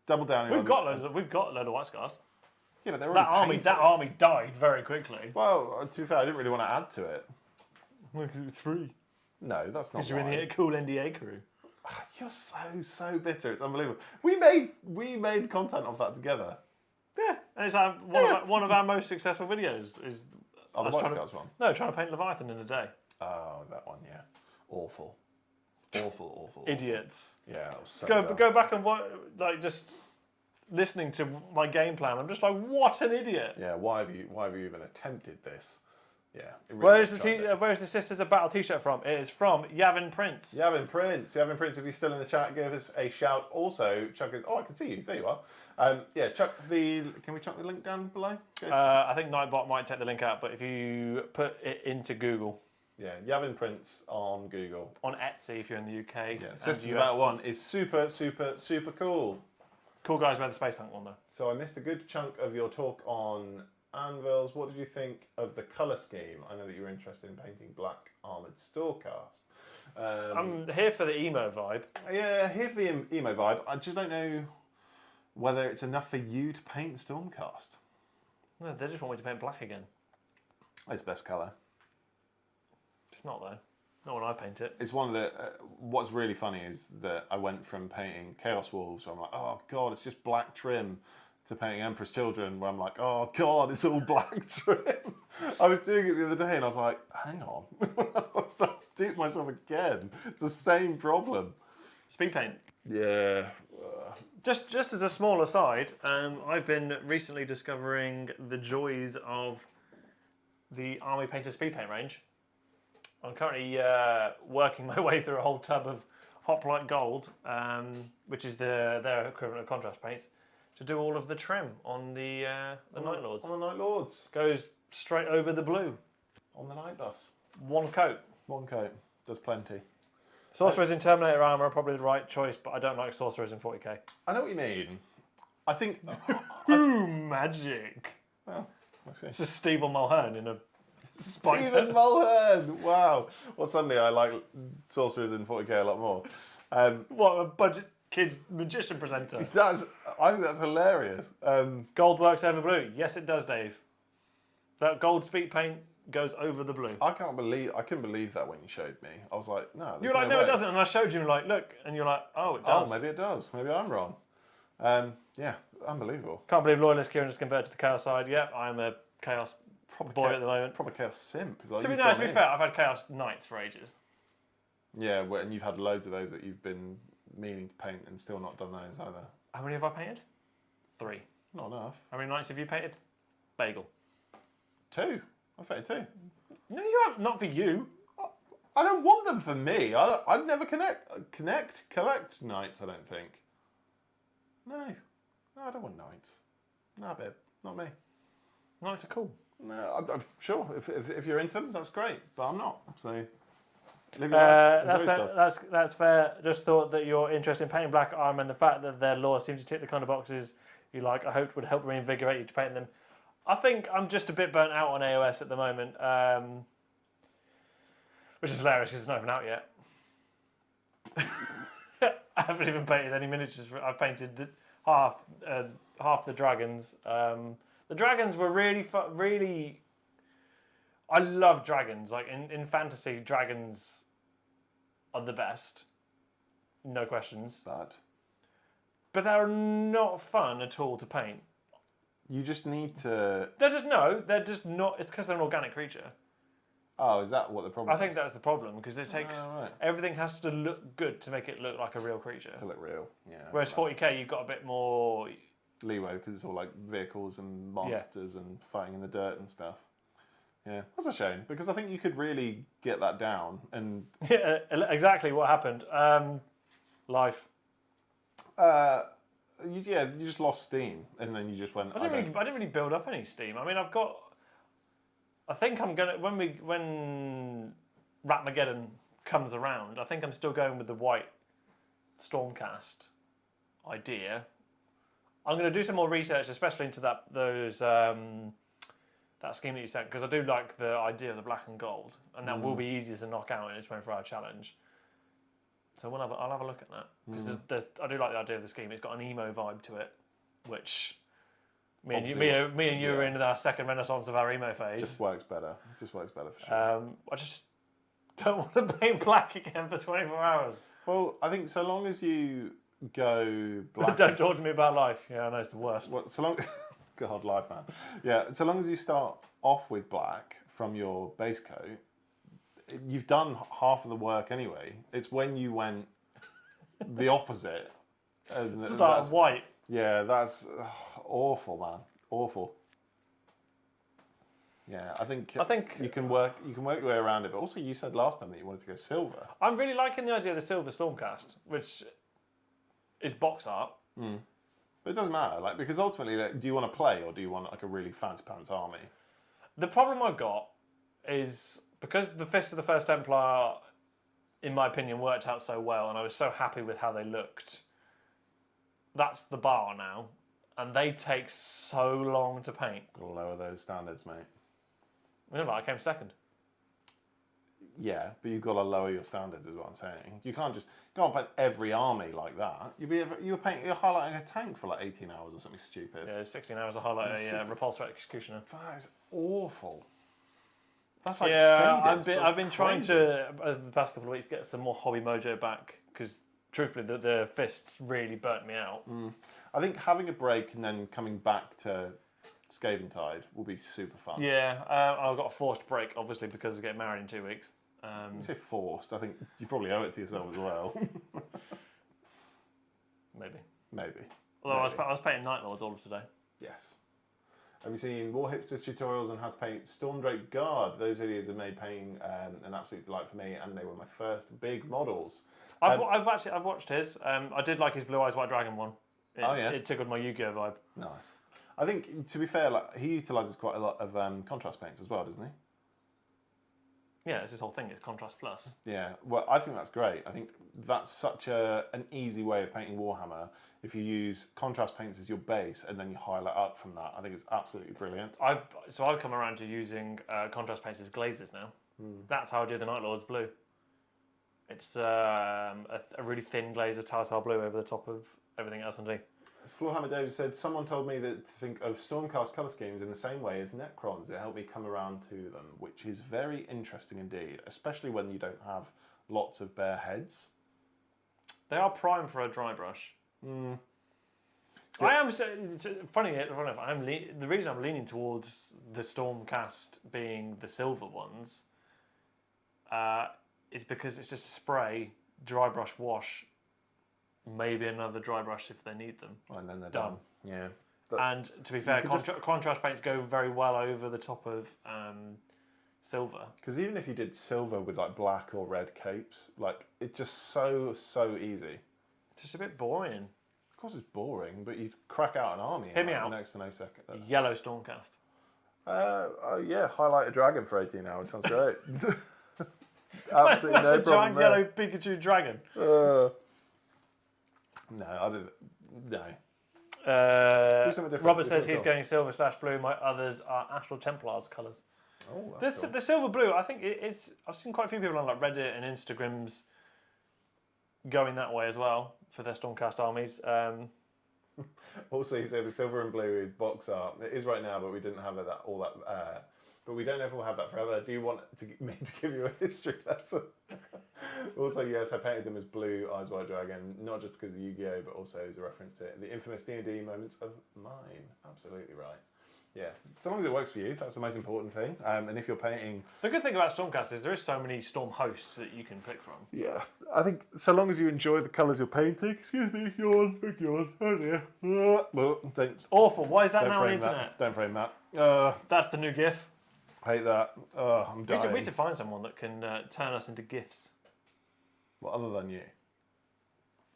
double down. We've got a load of White Scars. Yeah, but they're That already painted. army died very quickly. Well, to be fair, I didn't really want to add to it. Well, because it's free. No, that's not. Because you're in why. the cool NDA crew. You're so bitter. It's unbelievable. We made content of that together. Yeah, and it's like one of our most successful videos is Oh, the us White trying Scars one. no trying to paint Leviathan in a day. Oh, that one. Yeah, awful. Idiots. Yeah, that was so Go back and just listening to my game plan. I'm just like, what an idiot. Yeah, why have you even attempted this? Yeah. It really Where's tried it. where's the Sisters of Battle t-shirt from? It is from Yavin Prince. Yavin Prince, if you're still in the chat, give us a shout. Also, chuck us. Oh, I can see you. There you are. Yeah, Can we chuck the link down below? Good. I think Nightbot might take the link out, but if you put it into Google. Yeah, Yavin Prince on Google. On Etsy if you're in the UK. Yeah, and Sisters US. About One is super cool. Cool guys wear the Space Tank one though. So I missed a good chunk of your talk on anvils. What did you think of the colour scheme? I know that you were interested in painting black armoured Storecast. I'm here for the emo vibe. Yeah, here for the emo vibe. I just don't know whether it's enough for you to paint Stormcast. No, they just want me to paint black again. It's best colour. It's not though. Not when I paint it. It's one of the. What's really funny is that I went from painting Chaos Wolves, where I'm like, oh god, it's just black trim, to painting Emperor's Children, where I'm like, oh god, it's all black trim. I was doing it the other day, and I was like, hang on, I was doing myself again. It's the same problem. Speed paint. Yeah. Just as a small aside, I've been recently discovering the joys of the Army Painter speed paint range. I'm currently working my way through a whole tub of Hoplite Gold, which is their equivalent of contrast paints, to do all of the trim on the Night Lords. On the Night Lords. Goes straight over the blue. On the Night Bus. One coat. One coat. Does plenty. Sorcerers in Terminator armour are probably the right choice, but I don't like sorcerers in 40k. I know what you mean. I think. Boom! Magic. Well, let's see. It's just Stephen Mulhern in a spider. Stephen Mulhern! Wow. Well, suddenly I like sorcerers in 40k a lot more. What a budget kids magician presenter. I think that's hilarious. Gold works over blue. Yes, it does, Dave. That gold speed paint goes over the blue. I couldn't believe that when you showed me. I was like, no. You were like, no, it doesn't. And I showed you, like, look. And you're like, oh, it does. Oh, maybe it does. Maybe I'm wrong. Yeah, unbelievable. Can't believe Loyalist Kieran just converted to the Chaos side. Yep, I'm a Chaos boy at the moment. Proper Chaos simp. Like, To be fair, I've had Chaos Knights for ages. Yeah, and you've had loads of those that you've been meaning to paint and still not done those either. How many have I painted? 3. Not enough. How many Knights have you painted? Bagel. 2. I've painted 2. No, you haven't. Not for you. I don't want them for me. I'd never collect knights, I don't think. No, I don't want knights. No, babe, not me. Knights are cool. No, I'm sure if you're into them, that's great, but I'm not. So live your life, enjoy yourself. That's fair. Just thought that your interest in painting black armor and the fact that their lore seems to tick the kind of boxes you like, I hoped would help reinvigorate you to paint them. I think I'm just a bit burnt out on AOS at the moment, which is hilarious because it's not even out yet. I haven't even painted any miniatures. I've painted half the dragons. The dragons were really. I love dragons. Like in fantasy, dragons are the best, no questions. But they're not fun at all to paint. You just need to. They're just not. It's because they're an organic creature. Oh, is that what the problem I think that's the problem because it takes right. everything has to look good to make it look like a real creature. To look real, yeah. Whereas 40k, you've got a bit more leeway because it's all like vehicles and monsters and fighting in the dirt and stuff. Yeah, that's a shame because I think you could really get that down. And Yeah, exactly what happened. Life. you just lost steam, and then you just went. I didn't really build up any steam. I mean, I think I'm gonna when Ratmageddon comes around. I think I'm still going with the white Stormcast idea. I'm going to do some more research, especially into that scheme that you sent, because I do like the idea of the black and gold, and that will be easier to knock out in a 24-hour challenge. So I'll have a look at that, because I do like the idea of the scheme. It's got an emo vibe to it, which me and you are in our second renaissance of our emo phase. Just works better. Just works better for sure. I just don't want to paint black again for 24 hours. Well, I think so long as you go black. Don't talk to me about life. Yeah, I know it's the worst. Well, so long. God, life, man. Yeah, so long as you start off with black from your base coat, you've done half of the work anyway. It's when you went the opposite. Start white. Yeah, that's awful, man. Awful. Yeah, I think you can work your way around it. But also, you said last time that you wanted to go silver. I'm really liking the idea of the silver Stormcast, which is box art. But it doesn't matter, because ultimately, do you want to play or do you want a really fancy pants army? The problem I've got is because the Fist of the First Templar, in my opinion, worked out so well, and I was so happy with how they looked. That's the bar now, and they take so long to paint. Got to lower those standards, mate. Remember, I came second. Yeah, but you've got to lower your standards, is what I'm saying. You can't just go and paint every army like that. You're highlighting a tank for 18 hours or something stupid. Yeah, 16 hours to highlight a Repulsor Executioner. That is awful. That's like sadist. I've been trying to, over the past couple of weeks, get some more hobby mojo back, because truthfully, the fists really burnt me out. I think having a break and then coming back to Skaven Tide will be super fun. Yeah, I've got a forced break, obviously, because I get married in 2 weeks. You say forced, I think you probably owe it to yourself as well. Maybe. Although I was painting Night Lords all of today. Yes. Have you seen War Hipsters tutorials on how to paint Stormdrake Guard? Those videos have made painting an absolute delight for me, and they were my first big models. I've watched his. I did like his Blue Eyes White Dragon one. It tickled my Yu-Gi-Oh vibe. Nice. I think, to be fair, he utilises quite a lot of contrast paints as well, doesn't he? Yeah, it's this whole thing. It's contrast plus. Yeah, well, I think that's great. I think that's such an easy way of painting Warhammer. If you use contrast paints as your base and then you highlight up from that, I think it's absolutely brilliant. I've come around to using contrast paints as glazes now. That's how I do the Night Lords blue. It's a really thin glaze of tartar blue over the top of everything else underneath. Floorhammer David said, someone told me that to think of Stormcast colour schemes in the same way as Necrons. It helped me come around to them, which is very interesting indeed, especially when you don't have lots of bare heads. They are prime for a dry brush. So, I am funny enough. The reason I'm leaning towards the Stormcast being the silver ones is because it's just a spray, dry brush, wash. Maybe another dry brush if they need them. And then they're done. Yeah. And to be fair, contrast paints go very well over the top of silver. Because even if you did silver with black or red capes, it's just so easy. It's just a bit boring. Of course it's boring, but you'd crack out an army in next to no second. Yellow Stormcast. Yeah, highlight a dragon for 18 hours. Sounds great. Absolutely no problem. A giant yellow Pikachu dragon. No, I didn't. No. Do something different. Robert says he's going silver / blue. My others are Astral Templars colours. Oh, that's cool. The silver blue, I think it's. I've seen quite a few people on Reddit and Instagrams going that way as well for their Stormcast armies. Also, you say the silver and blue is box art. It is right now, but we didn't have all that. But we don't ever will have that forever. Do you want me to give you a history lesson? Also, yes, I painted them as Blue Eyes White Dragon, not just because of Yu-Gi-Oh, but also as a reference to the infamous D&D moments of mine. Absolutely right. Yeah, so long as it works for you, that's the most important thing. And if you're painting... The good thing about Stormcast is there is so many Storm hosts that you can pick from. Yeah, I think so long as you enjoy the colours you're painting... Excuse me, yawn, big yawn. Oh dear. Well, don't... Awful, why is that now on the internet? Don't frame that. That's the new GIF. Hate that. Oh, I'm We dying. need to find someone that can turn us into GIFs. Well, other than you.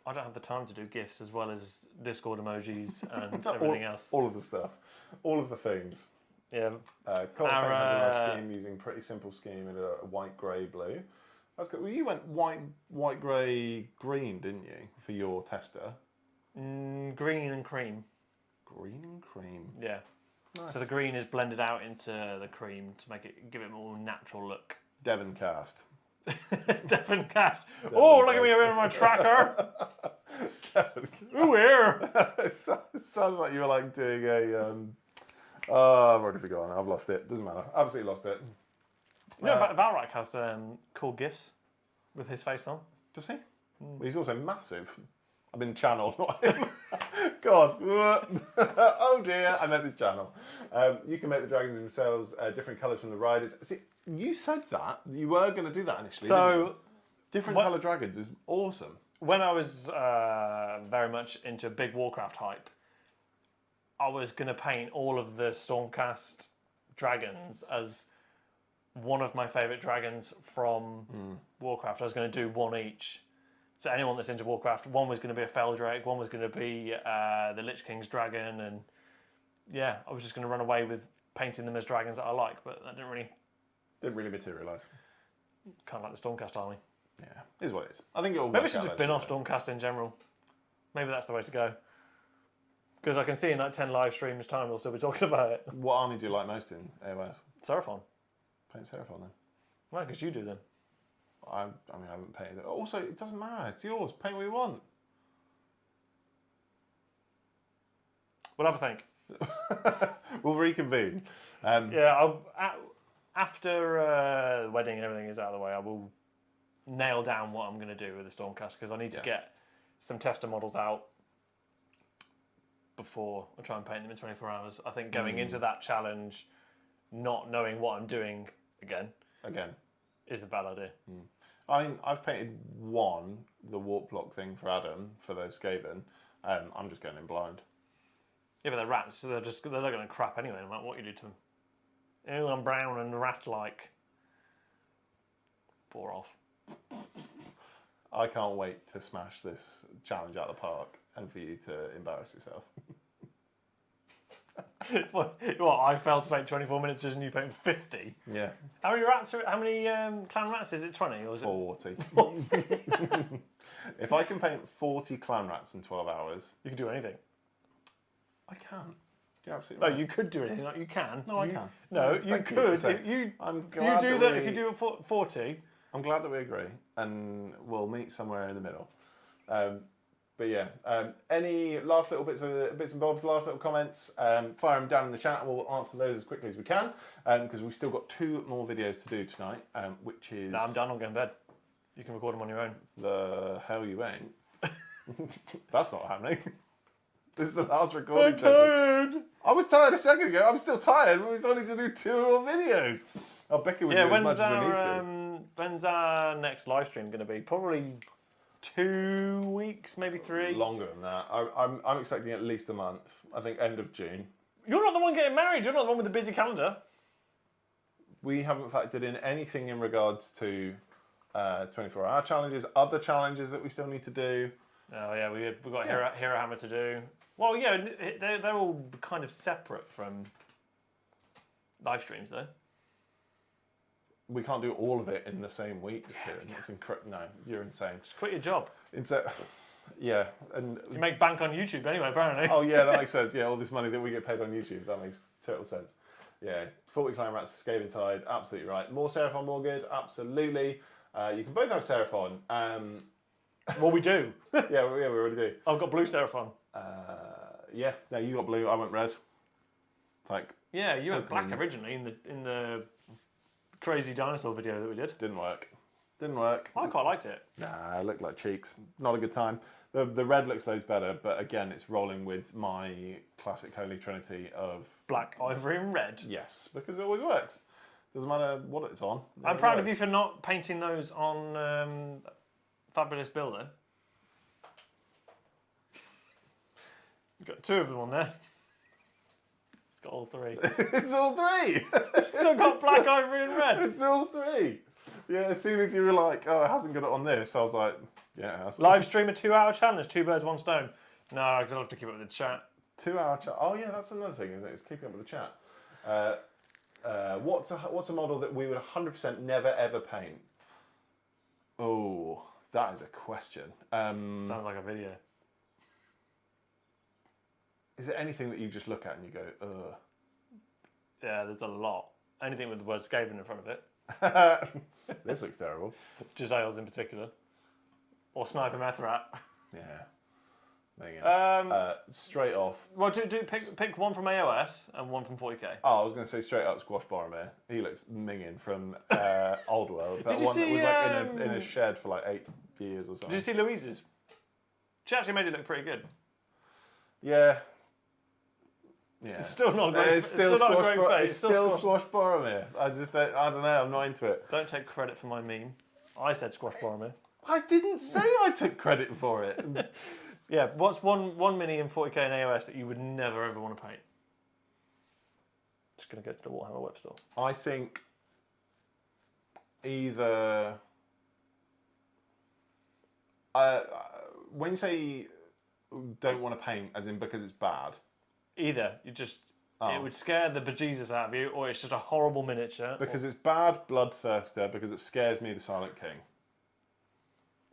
I don't have the time to do GIFs as well as Discord emojis and everything else. All of the stuff. All of the things. Yeah. Colour Paint has a nice scheme using pretty simple scheme in a white, grey, blue. That's good. Well, you went white, grey, green, didn't you, for your tester? Green and cream. Green and cream. Yeah. Nice. So the green is blended out into the cream to give it a more natural look. Devon cast. Devon cast. Oh, look at me over my tracker. Devon. Ooh, here. It sounded like you were like doing a. I've already forgotten. I've lost it. Doesn't matter. Absolutely lost it. No, Valrak has cool GIFs with his face on. Does he? Well, he's also massive. I've been channeled, not him. God. Oh dear, I meant this channel. You can make the dragons themselves different colours from the riders. See, you said that. You were going to do that initially. So, different colour dragons is awesome. When I was very much into big Warcraft hype, I was going to paint all of the Stormcast dragons as one of my favourite dragons from Warcraft. I was going to do one each. So anyone that's into Warcraft, one was going to be a Feldrake, one was going to be the Lich King's dragon, and yeah, I was just going to run away with painting them as dragons that I like, but that didn't really materialise. Kind of like the Stormcast army. Yeah, is what it is. I think it'll. Maybe I should just bin off Stormcast in general. Maybe that's the way to go. Because I can see in like 10 live streams time we'll still be talking about it. What army do you like most in AOS? Seraphon. Paint Seraphon then. Why? Because you do them. I haven't painted it. Also, it doesn't matter. It's yours. Paint what you want. We'll have a think. We'll reconvene. After the wedding and everything is out of the way, I will nail down what I'm going to do with the Stormcast because I need to get some tester models out before I try and paint them in 24 hours. I think going into that challenge, not knowing what I'm doing again is a bad idea. I mean, I've painted the warp block thing for Adam for those Skaven. I'm just going in blind. Yeah, but they're rats, so they're going to crap anyway, no matter what you do to them. Ew, I'm brown and rat-like. Bore off. I can't wait to smash this challenge out of the park and for you to embarrass yourself. What? I failed to paint 24 minutes and you paint 50? Yeah. How many clown rats is it? 20 or is it 40. If I can paint 40 clown rats in 12 hours, you can do anything. I can. You're absolutely right. No, you could do anything. Like you can. No, I can. No, you Thank could. If you do a 40. I'm glad that we agree, and we'll meet somewhere in the middle. But yeah, any last little bits and bobs, last little comments, fire them down in the chat and we'll answer those as quickly as we can, because we've still got 2 more videos to do tonight, which is... No, I'm done, I'll go in bed. You can record them on your own. The hell you ain't. That's not happening. This is the last recording session. Tired. I was tired a second ago, I'm still tired, but we still need to do 2 more videos. I'll Becky with you as much as we need to. When's our next live stream going to be? Probably 2 weeks, maybe 3. Longer than that. I'm expecting at least a month. I think end of June. You're not the one getting married. You're not the one with the busy calendar. We haven't factored in anything in regards to 24-hour challenges, other challenges that we still need to do. Oh yeah, we've got Hero Hammer to do. Well, yeah, they're all kind of separate from live streams though. We can't do all of it in the same weeks, Kieran. It's incredible. No, you're insane. Just quit your job. Yeah, and you make bank on YouTube anyway, apparently. Oh yeah, that makes sense. Yeah, all this money that we get paid on YouTube, that makes total sense. Yeah, 40 Clan Rats, Skaven Tide, absolutely right. More Seraphon, more good, absolutely. You can both have Seraphon. Well, we do. yeah, we already do. I've got blue Seraphon. Yeah, no, you got blue. I went red. Yeah, you went black originally in the crazy dinosaur video that we did. Didn't work. I quite liked it. Nah, it looked like cheeks. Not a good time. The red looks loads better, but again, it's rolling with my classic holy trinity of black, ivory, and red. Yes, because it always works. Doesn't matter what it's on. I'm proud of you for not painting those on Fabulous Builder. You've got 2 of them on there. got all three. It's all three. Still got black, ivory, and red. It's all three. Yeah, as soon as you were like, oh, it hasn't got it on this, I was like, yeah, it has. Live stream a 2 hour challenge, 2 birds, 1 stone. No, because I'll have to keep up with the chat. 2 hour chat. Oh yeah, that's another thing, isn't it? It's keeping up with the chat. What's a model that we would 100% never ever paint? Oh, that is a question. Sounds like a video. Is it anything that you just look at and you go, ugh? Yeah, there's a lot. Anything with the word Skaven in front of it. This looks terrible. Giselles in particular. Or Sniper Methrat. Yeah. There you go. Straight off. Well, pick one from AOS and one from 40k. Oh, I was going to say straight up Squash Boromir. He looks minging from Old World. That Did you one that see, was like in a shed for like 8 years or something. Did you see Louise's? She actually made it look pretty good. Yeah. Yeah. It's still not great. It's still not a Squash great face. It's still Squash Boromir. I don't know, I'm not into it. Don't take credit for my meme. I said Squash Boromir. I didn't say I took credit for it. Yeah, what's one mini in 40k and AOS that you would never ever want to paint? Just going to go to the Warhammer web store. I think either... when you say don't want to paint, as in because it's bad... Either. It would scare the bejesus out of you, or it's just a horrible miniature. Because it's bad Bloodthirster, because it scares me, the Silent King.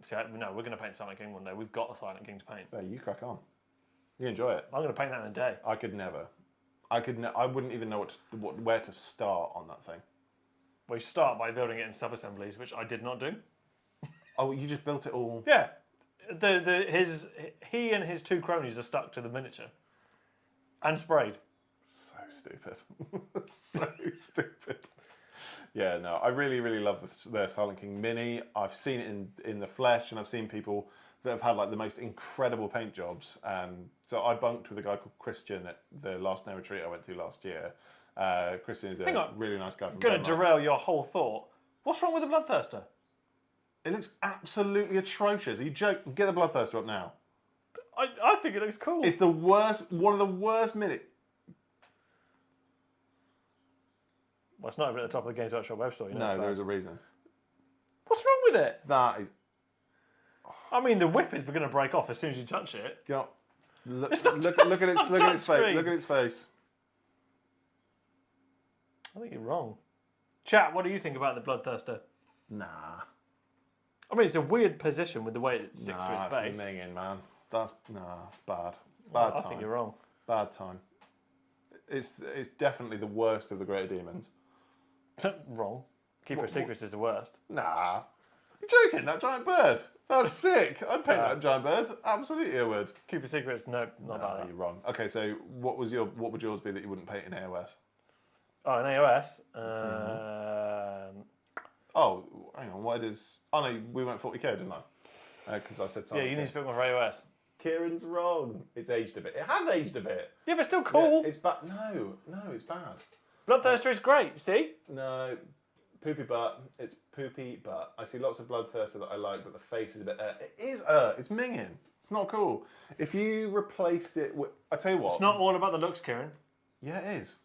See, no, we're going to paint Silent King one day. We've got a Silent King to paint. There, you crack on. You enjoy it. I'm going to paint that in a day. I could never. I wouldn't even know where to start on that thing. Well, you start by building it in sub-assemblies, which I did not do. Oh, you just built it all? Yeah. He and his 2 cronies are stuck to the miniature. And sprayed. So stupid. So stupid. Yeah, no, I really, really love the Silent King Mini. I've seen it in the flesh, and I've seen people that have had like the most incredible paint jobs. So I bunked with a guy called Christian at the last No Retreat I went to last year. Christian is a really nice guy. I'm going to derail your whole thought. What's wrong with the Bloodthirster? It looks absolutely atrocious. Are you joking? Get the Bloodthirster up now. I think it looks cool. It's the worst, one of the worst mini. Well, it's not even at the top of the Games Workshop web store. You know No, there's a reason. What's wrong with it? That is. I mean, the whip is going to break off as soon as you touch it. Look It's not- at it's its not look at its face. touchscreen. Look at its face. I think you're wrong. Chat, what do you think about the Bloodthirster? Nah. I mean, it's a weird position with the way it sticks to its That's face. minging, man. That's bad. I Bad time. think you're wrong. Bad time. It's definitely the worst of the greater demons. Wrong. Keeper of Secrets is the worst. Nah. You're joking? That giant bird. That's sick. I'd paint that giant bird. Absolutely, I would. Keeper of Secrets, no, not about that. You're wrong. Okay, so what would yours be that you wouldn't paint in AOS? Oh, in AOS. Oh, hang on. Why does? Oh no, we went 40k, didn't I? Because I said something. Yeah, you need to pick one for AOS. Kieran's wrong. It's aged a bit. It has aged a bit. Yeah, but still cool. Yeah, it's bad. No, it's bad. Bloodthirster is great. See? No, poopy butt. It's poopy butt. I see lots of Bloodthirster that I like, but the face is a bit. It is. It's minging. It's not cool. If you replaced it with, I tell you what. It's not all about the looks, Kieran. Yeah, it is.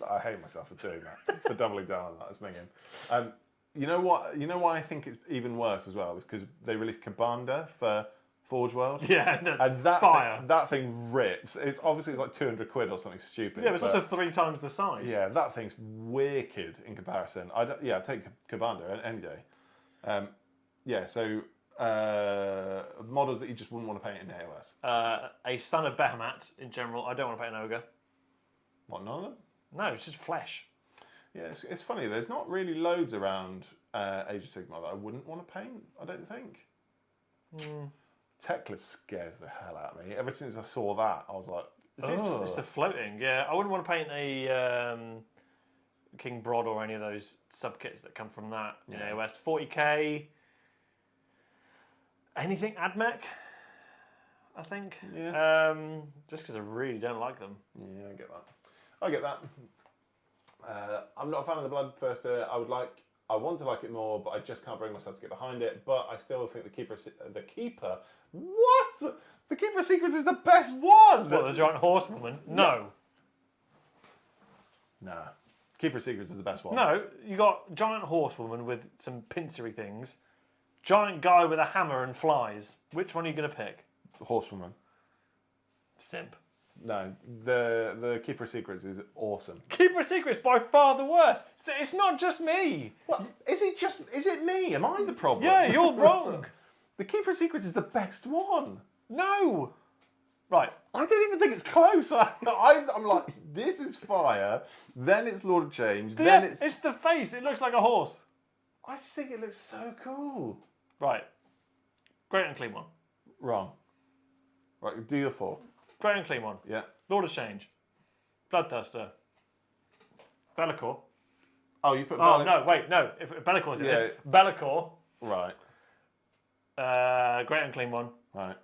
I hate myself for doing that. For doubling down on that. It's minging. You know what? You know why I think it's even worse as well is because they released Kabanda for Forge World. Yeah, and that fire. That thing rips. It's obviously it's like 200 quid or something stupid. Yeah, but it's also 3 times the size. Yeah, that thing's wicked in comparison. I'd take Kabanda any day. Yeah, so models that you just wouldn't want to paint in AOS. A Son of Behemat in general. I don't want to paint an ogre. What, none of them? No, it's just flesh. Yeah, it's funny. There's not really loads around Age of Sigmar that I wouldn't want to paint. I don't think. Teclis scares the hell out of me. Ever since I saw that, I was like, It's the floating. Yeah, I wouldn't want to paint a King Broad or any of those sub kits that come from that in AOS. 40k. Anything AdMech, I think. Yeah. Just because I really don't like them. Yeah, I get that. I'm not a fan of the Bloodthirster. I want to like it more, but I just can't bring myself to get behind it. But I still think the Keeper. What? The Keeper of Secrets is the best one. What, the giant horsewoman? No. Nah. Keeper of Secrets is the best one. No, you got giant horsewoman with some pincery things, giant guy with a hammer and flies. Which one are you going to pick? Horsewoman. Simp. No, the Keeper of Secrets is awesome. Keeper of Secrets by far the worst. It's not just me. What? Is it me? Am I the problem? Yeah, you're wrong. The Keeper of Secrets is the best one. No. Right. I don't even think it's close. I'm like, this is fire. Then it's Lord of Change. Then It's the face. It looks like a horse. I just think it looks so cool. Right. Great and clean one. Wrong. Right, do your 4. Great and clean one. Yeah. Lord of Change. Bloodthirster. Be'lakor. Oh, you put. Oh, no, wait, no. If Be'lakor's in this. Be'lakor. Right. Great and clean one. Right.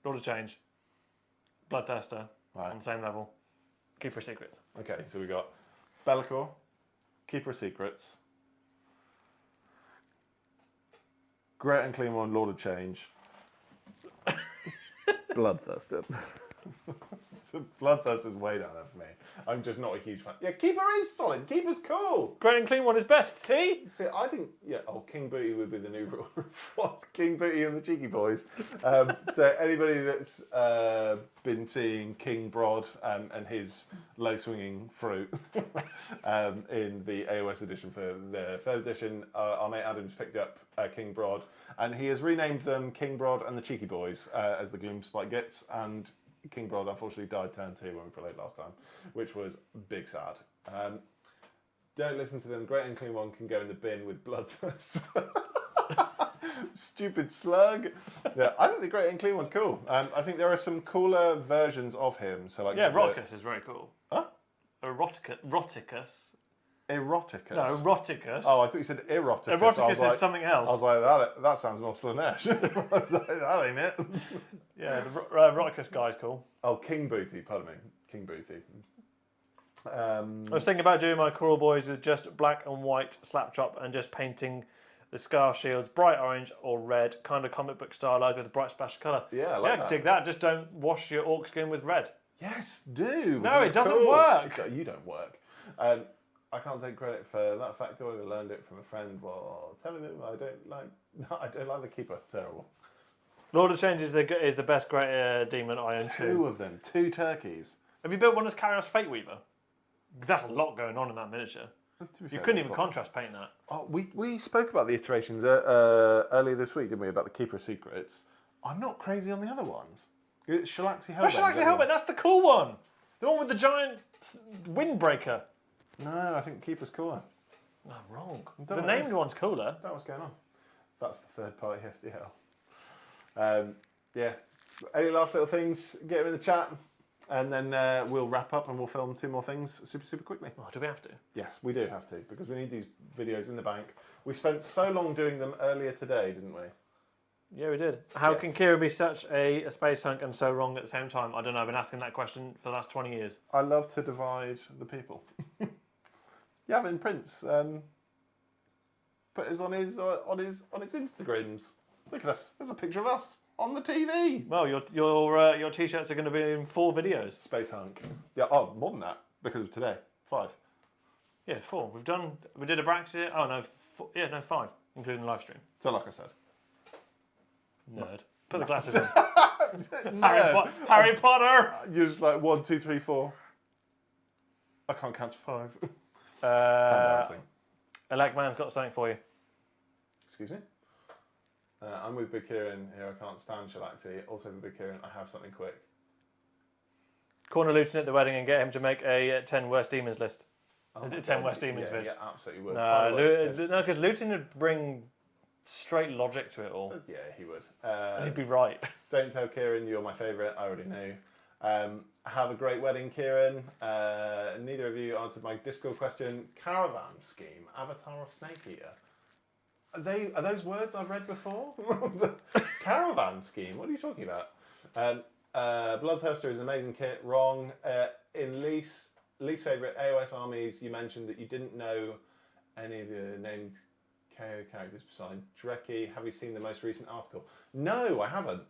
Lord of Change. Bloodthirster. Right. On the same level. Keeper of Secrets. Okay, so we got Be'lakor, Keeper of Secrets, Great and Clean One, Lord of Change, Bloodthirster. Bloodthirster's way down there for me. I'm just not a huge fan. Yeah, Keeper is solid. Keeper's cool. Great and clean one is best. See? See, I think, King Booty would be the new rule. King Booty and the Cheeky Boys. So anybody that's been seeing King Brod and his low-swinging fruit in the AOS edition for the 3rd edition, our mate Adam's picked up King Brod, and he has renamed them King Brod and the Cheeky Boys as the Gloom Spike gets, and King Brod unfortunately died turn 2 when we played last time, which was big sad. Don't listen to them. Great and Clean One can go in the bin with Bloodthirst. Stupid slug. Yeah, I think the Great and Clean One's cool. I think there are some cooler versions of him. So like Roticus is very cool. Huh? Roticus. Eroticus. No, Roticus. Oh, I thought you said eroticus. Eroticus is something else. I was like, that sounds more Slanesh. I was like, that ain't it. Yeah, the Roticus guy's cool. Oh, King Booty, pardon me. King Booty. I was thinking about doing my Coral Boys with just black and white slap chop and just painting the scar shields bright orange or red, kind of comic book stylized with a bright splash of colour. Yeah, I like that. Dig that. Just don't wash your orc skin with red. Yes, do. No, it doesn't work. You don't work. I can't take credit for that fact. I learned it from a friend while telling him I don't like the Keeper. Terrible. Lord of Change is the best great demon I own too. 2 of them. 2 turkeys. Have you built one as Carrios Fate Weaver? Because that's a lot going on in that miniature. You couldn't even contrast paint that. Oh, we spoke about the iterations earlier this week, didn't we? About the Keeper of Secrets. I'm not crazy on the other ones. It's Shalaxi Hellbent. Oh, Shalaxi Hellbent, that's the cool one. The one with the giant windbreaker. No, I think Keeper's cooler. No, wrong. The named one's cooler. That's what's going on. That's the 3rd party SDL. Yeah. Any last little things? Get them in the chat. And then we'll wrap up and we'll film 2 more things super quickly. Oh, do we have to? Yes, we do have to, because we need these videos in the bank. We spent so long doing them earlier today, didn't we? Yeah, we did. How can Kieran be such a space hunk and so wrong at the same time? I don't know. I've been asking that question for the last 20 years. I love to divide the people. Yavin Prince put us on his Instagrams. Look at us. There's a picture of us on the TV. Well, your t-shirts are going to be in 4 videos. Space hunk. Yeah. Oh, more than that because of today. 5. Yeah, 4. We did a Brexit. Oh no, 4, 5, including the live stream. So like I said. Nerd. Put the glasses on. Nerd. Harry Potter. You're just like 1, 2, 3, 4. I can't count to 5. Embarrassing. Elecman's got something for you. Excuse me? I'm with Big Kieran here. I can't stand Shalaxi. Also with Big Kieran, I have something quick. Corner Luton at the wedding and get him to make a 10 worst demons list. Oh 10 worst demons vid. Yeah, absolutely would. No, because Luton would bring straight logic to it all. Yeah, he would. And he'd be right. Don't tell Kieran you're my favourite. I already know. Have a great wedding, Kieran. Neither of you answered my Discord question. Caravan scheme, Avatar or Snake Eater? Are those words I've read before? Caravan scheme. What are you talking about? Bloodthirster is an amazing kit. Wrong. In least favourite AOS armies, you mentioned that you didn't know any of the named KO characters besides Dreki. Have you seen the most recent article? No, I haven't.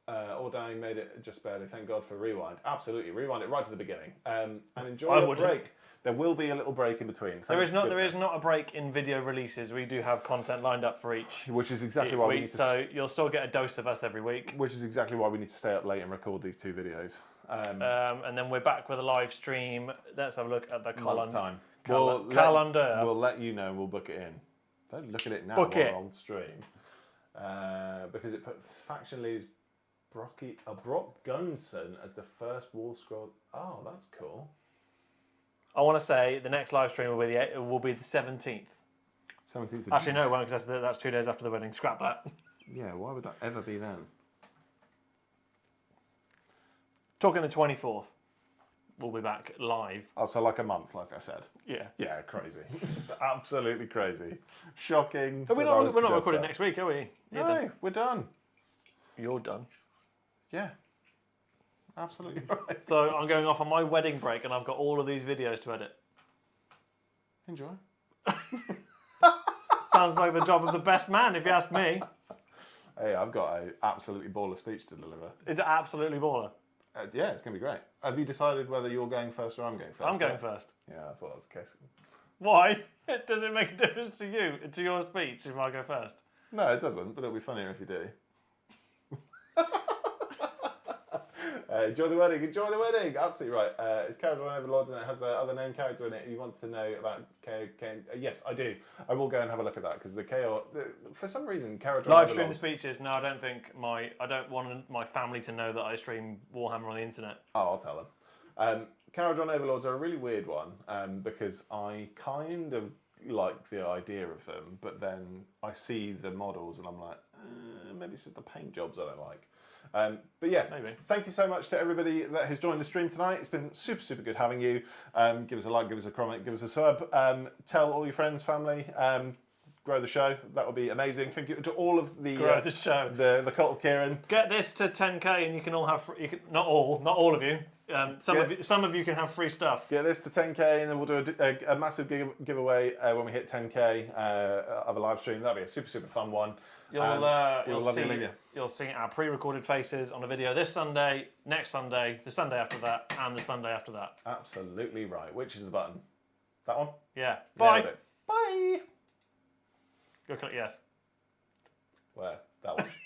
Or Danny made it just barely. Thank God for rewind. Absolutely, rewind it right to the beginning. And enjoy I your wouldn't. break. There will be a little break in between. There is not goodness. a break in video releases. We do have content lined up for each Which is exactly why we week, need to. so you'll still get a dose of us every week. Which is exactly why we need to stay up late and record these 2 videos. And then we're back with a live stream. Let's have a look at the Month's calendar. time. Calendar. We'll let you know. We'll book it in. Don't look at it now Book while it. we're on stream. Because it put faction leads Brock Gunson as the first wall scroll. Oh, that's cool. I want to say the next live stream will be the 17th. 17th of Actually, June. no, it won't, because that's 2 days after the wedding. Scrap that. Yeah, why would that ever be then? Talking the 24th. We'll be back live. Oh, so like a month, like I said. Yeah. Yeah, crazy. Absolutely crazy. Shocking. So we're that I would not suggest recording that. next week, are we? No, we're done. You're done. Yeah. Absolutely right. So I'm going off on my wedding break, and I've got all of these videos to edit. Enjoy. Sounds like the job of the best man, if you ask me. Hey, I've got an absolutely baller speech to deliver. Is it absolutely baller? Yeah, it's going to be great. Have you decided whether you're going first or I'm going first? I'm going first. Yeah, I thought that was the case. Why? Does it make a difference to you, to your speech, if I go first? No, it doesn't, but it'll be funnier if you do. Enjoy the wedding, enjoy the wedding! Absolutely right. It's Character on Overlords and it has the other name character in it. You want to know about KO? Yes, I do. I will go and have a look at that because the KO, for some reason, Character on Live stream Overlords. speeches? No, I don't think I don't want my family to know that I stream Warhammer on the internet. Oh, I'll tell them. Character on Overlords are a really weird one because I kind of like the idea of them, but then I see the models and I'm like, maybe it's just the paint jobs I don't like. But yeah, Maybe. Thank you so much to everybody that has joined the stream tonight. It's been super, super good having you. Give us a like, give us a comment, give us a sub. Tell all your friends, family. Grow the show. That would be amazing. Thank you to all of the Grow the show. the cult of Kieran. Get this to 10k, and you can all have not all of you. Some of you can have free stuff. Get this to 10k, and then we'll do a massive giveaway when we hit 10k of a live stream. That'll be a super, super fun one. You'll see our pre-recorded faces on a video this Sunday, next Sunday, the Sunday after that, and the Sunday after that. Absolutely right. Which is the button? That one? Yeah. Nailed Bye. it. Bye. Go click yes. Where? That one.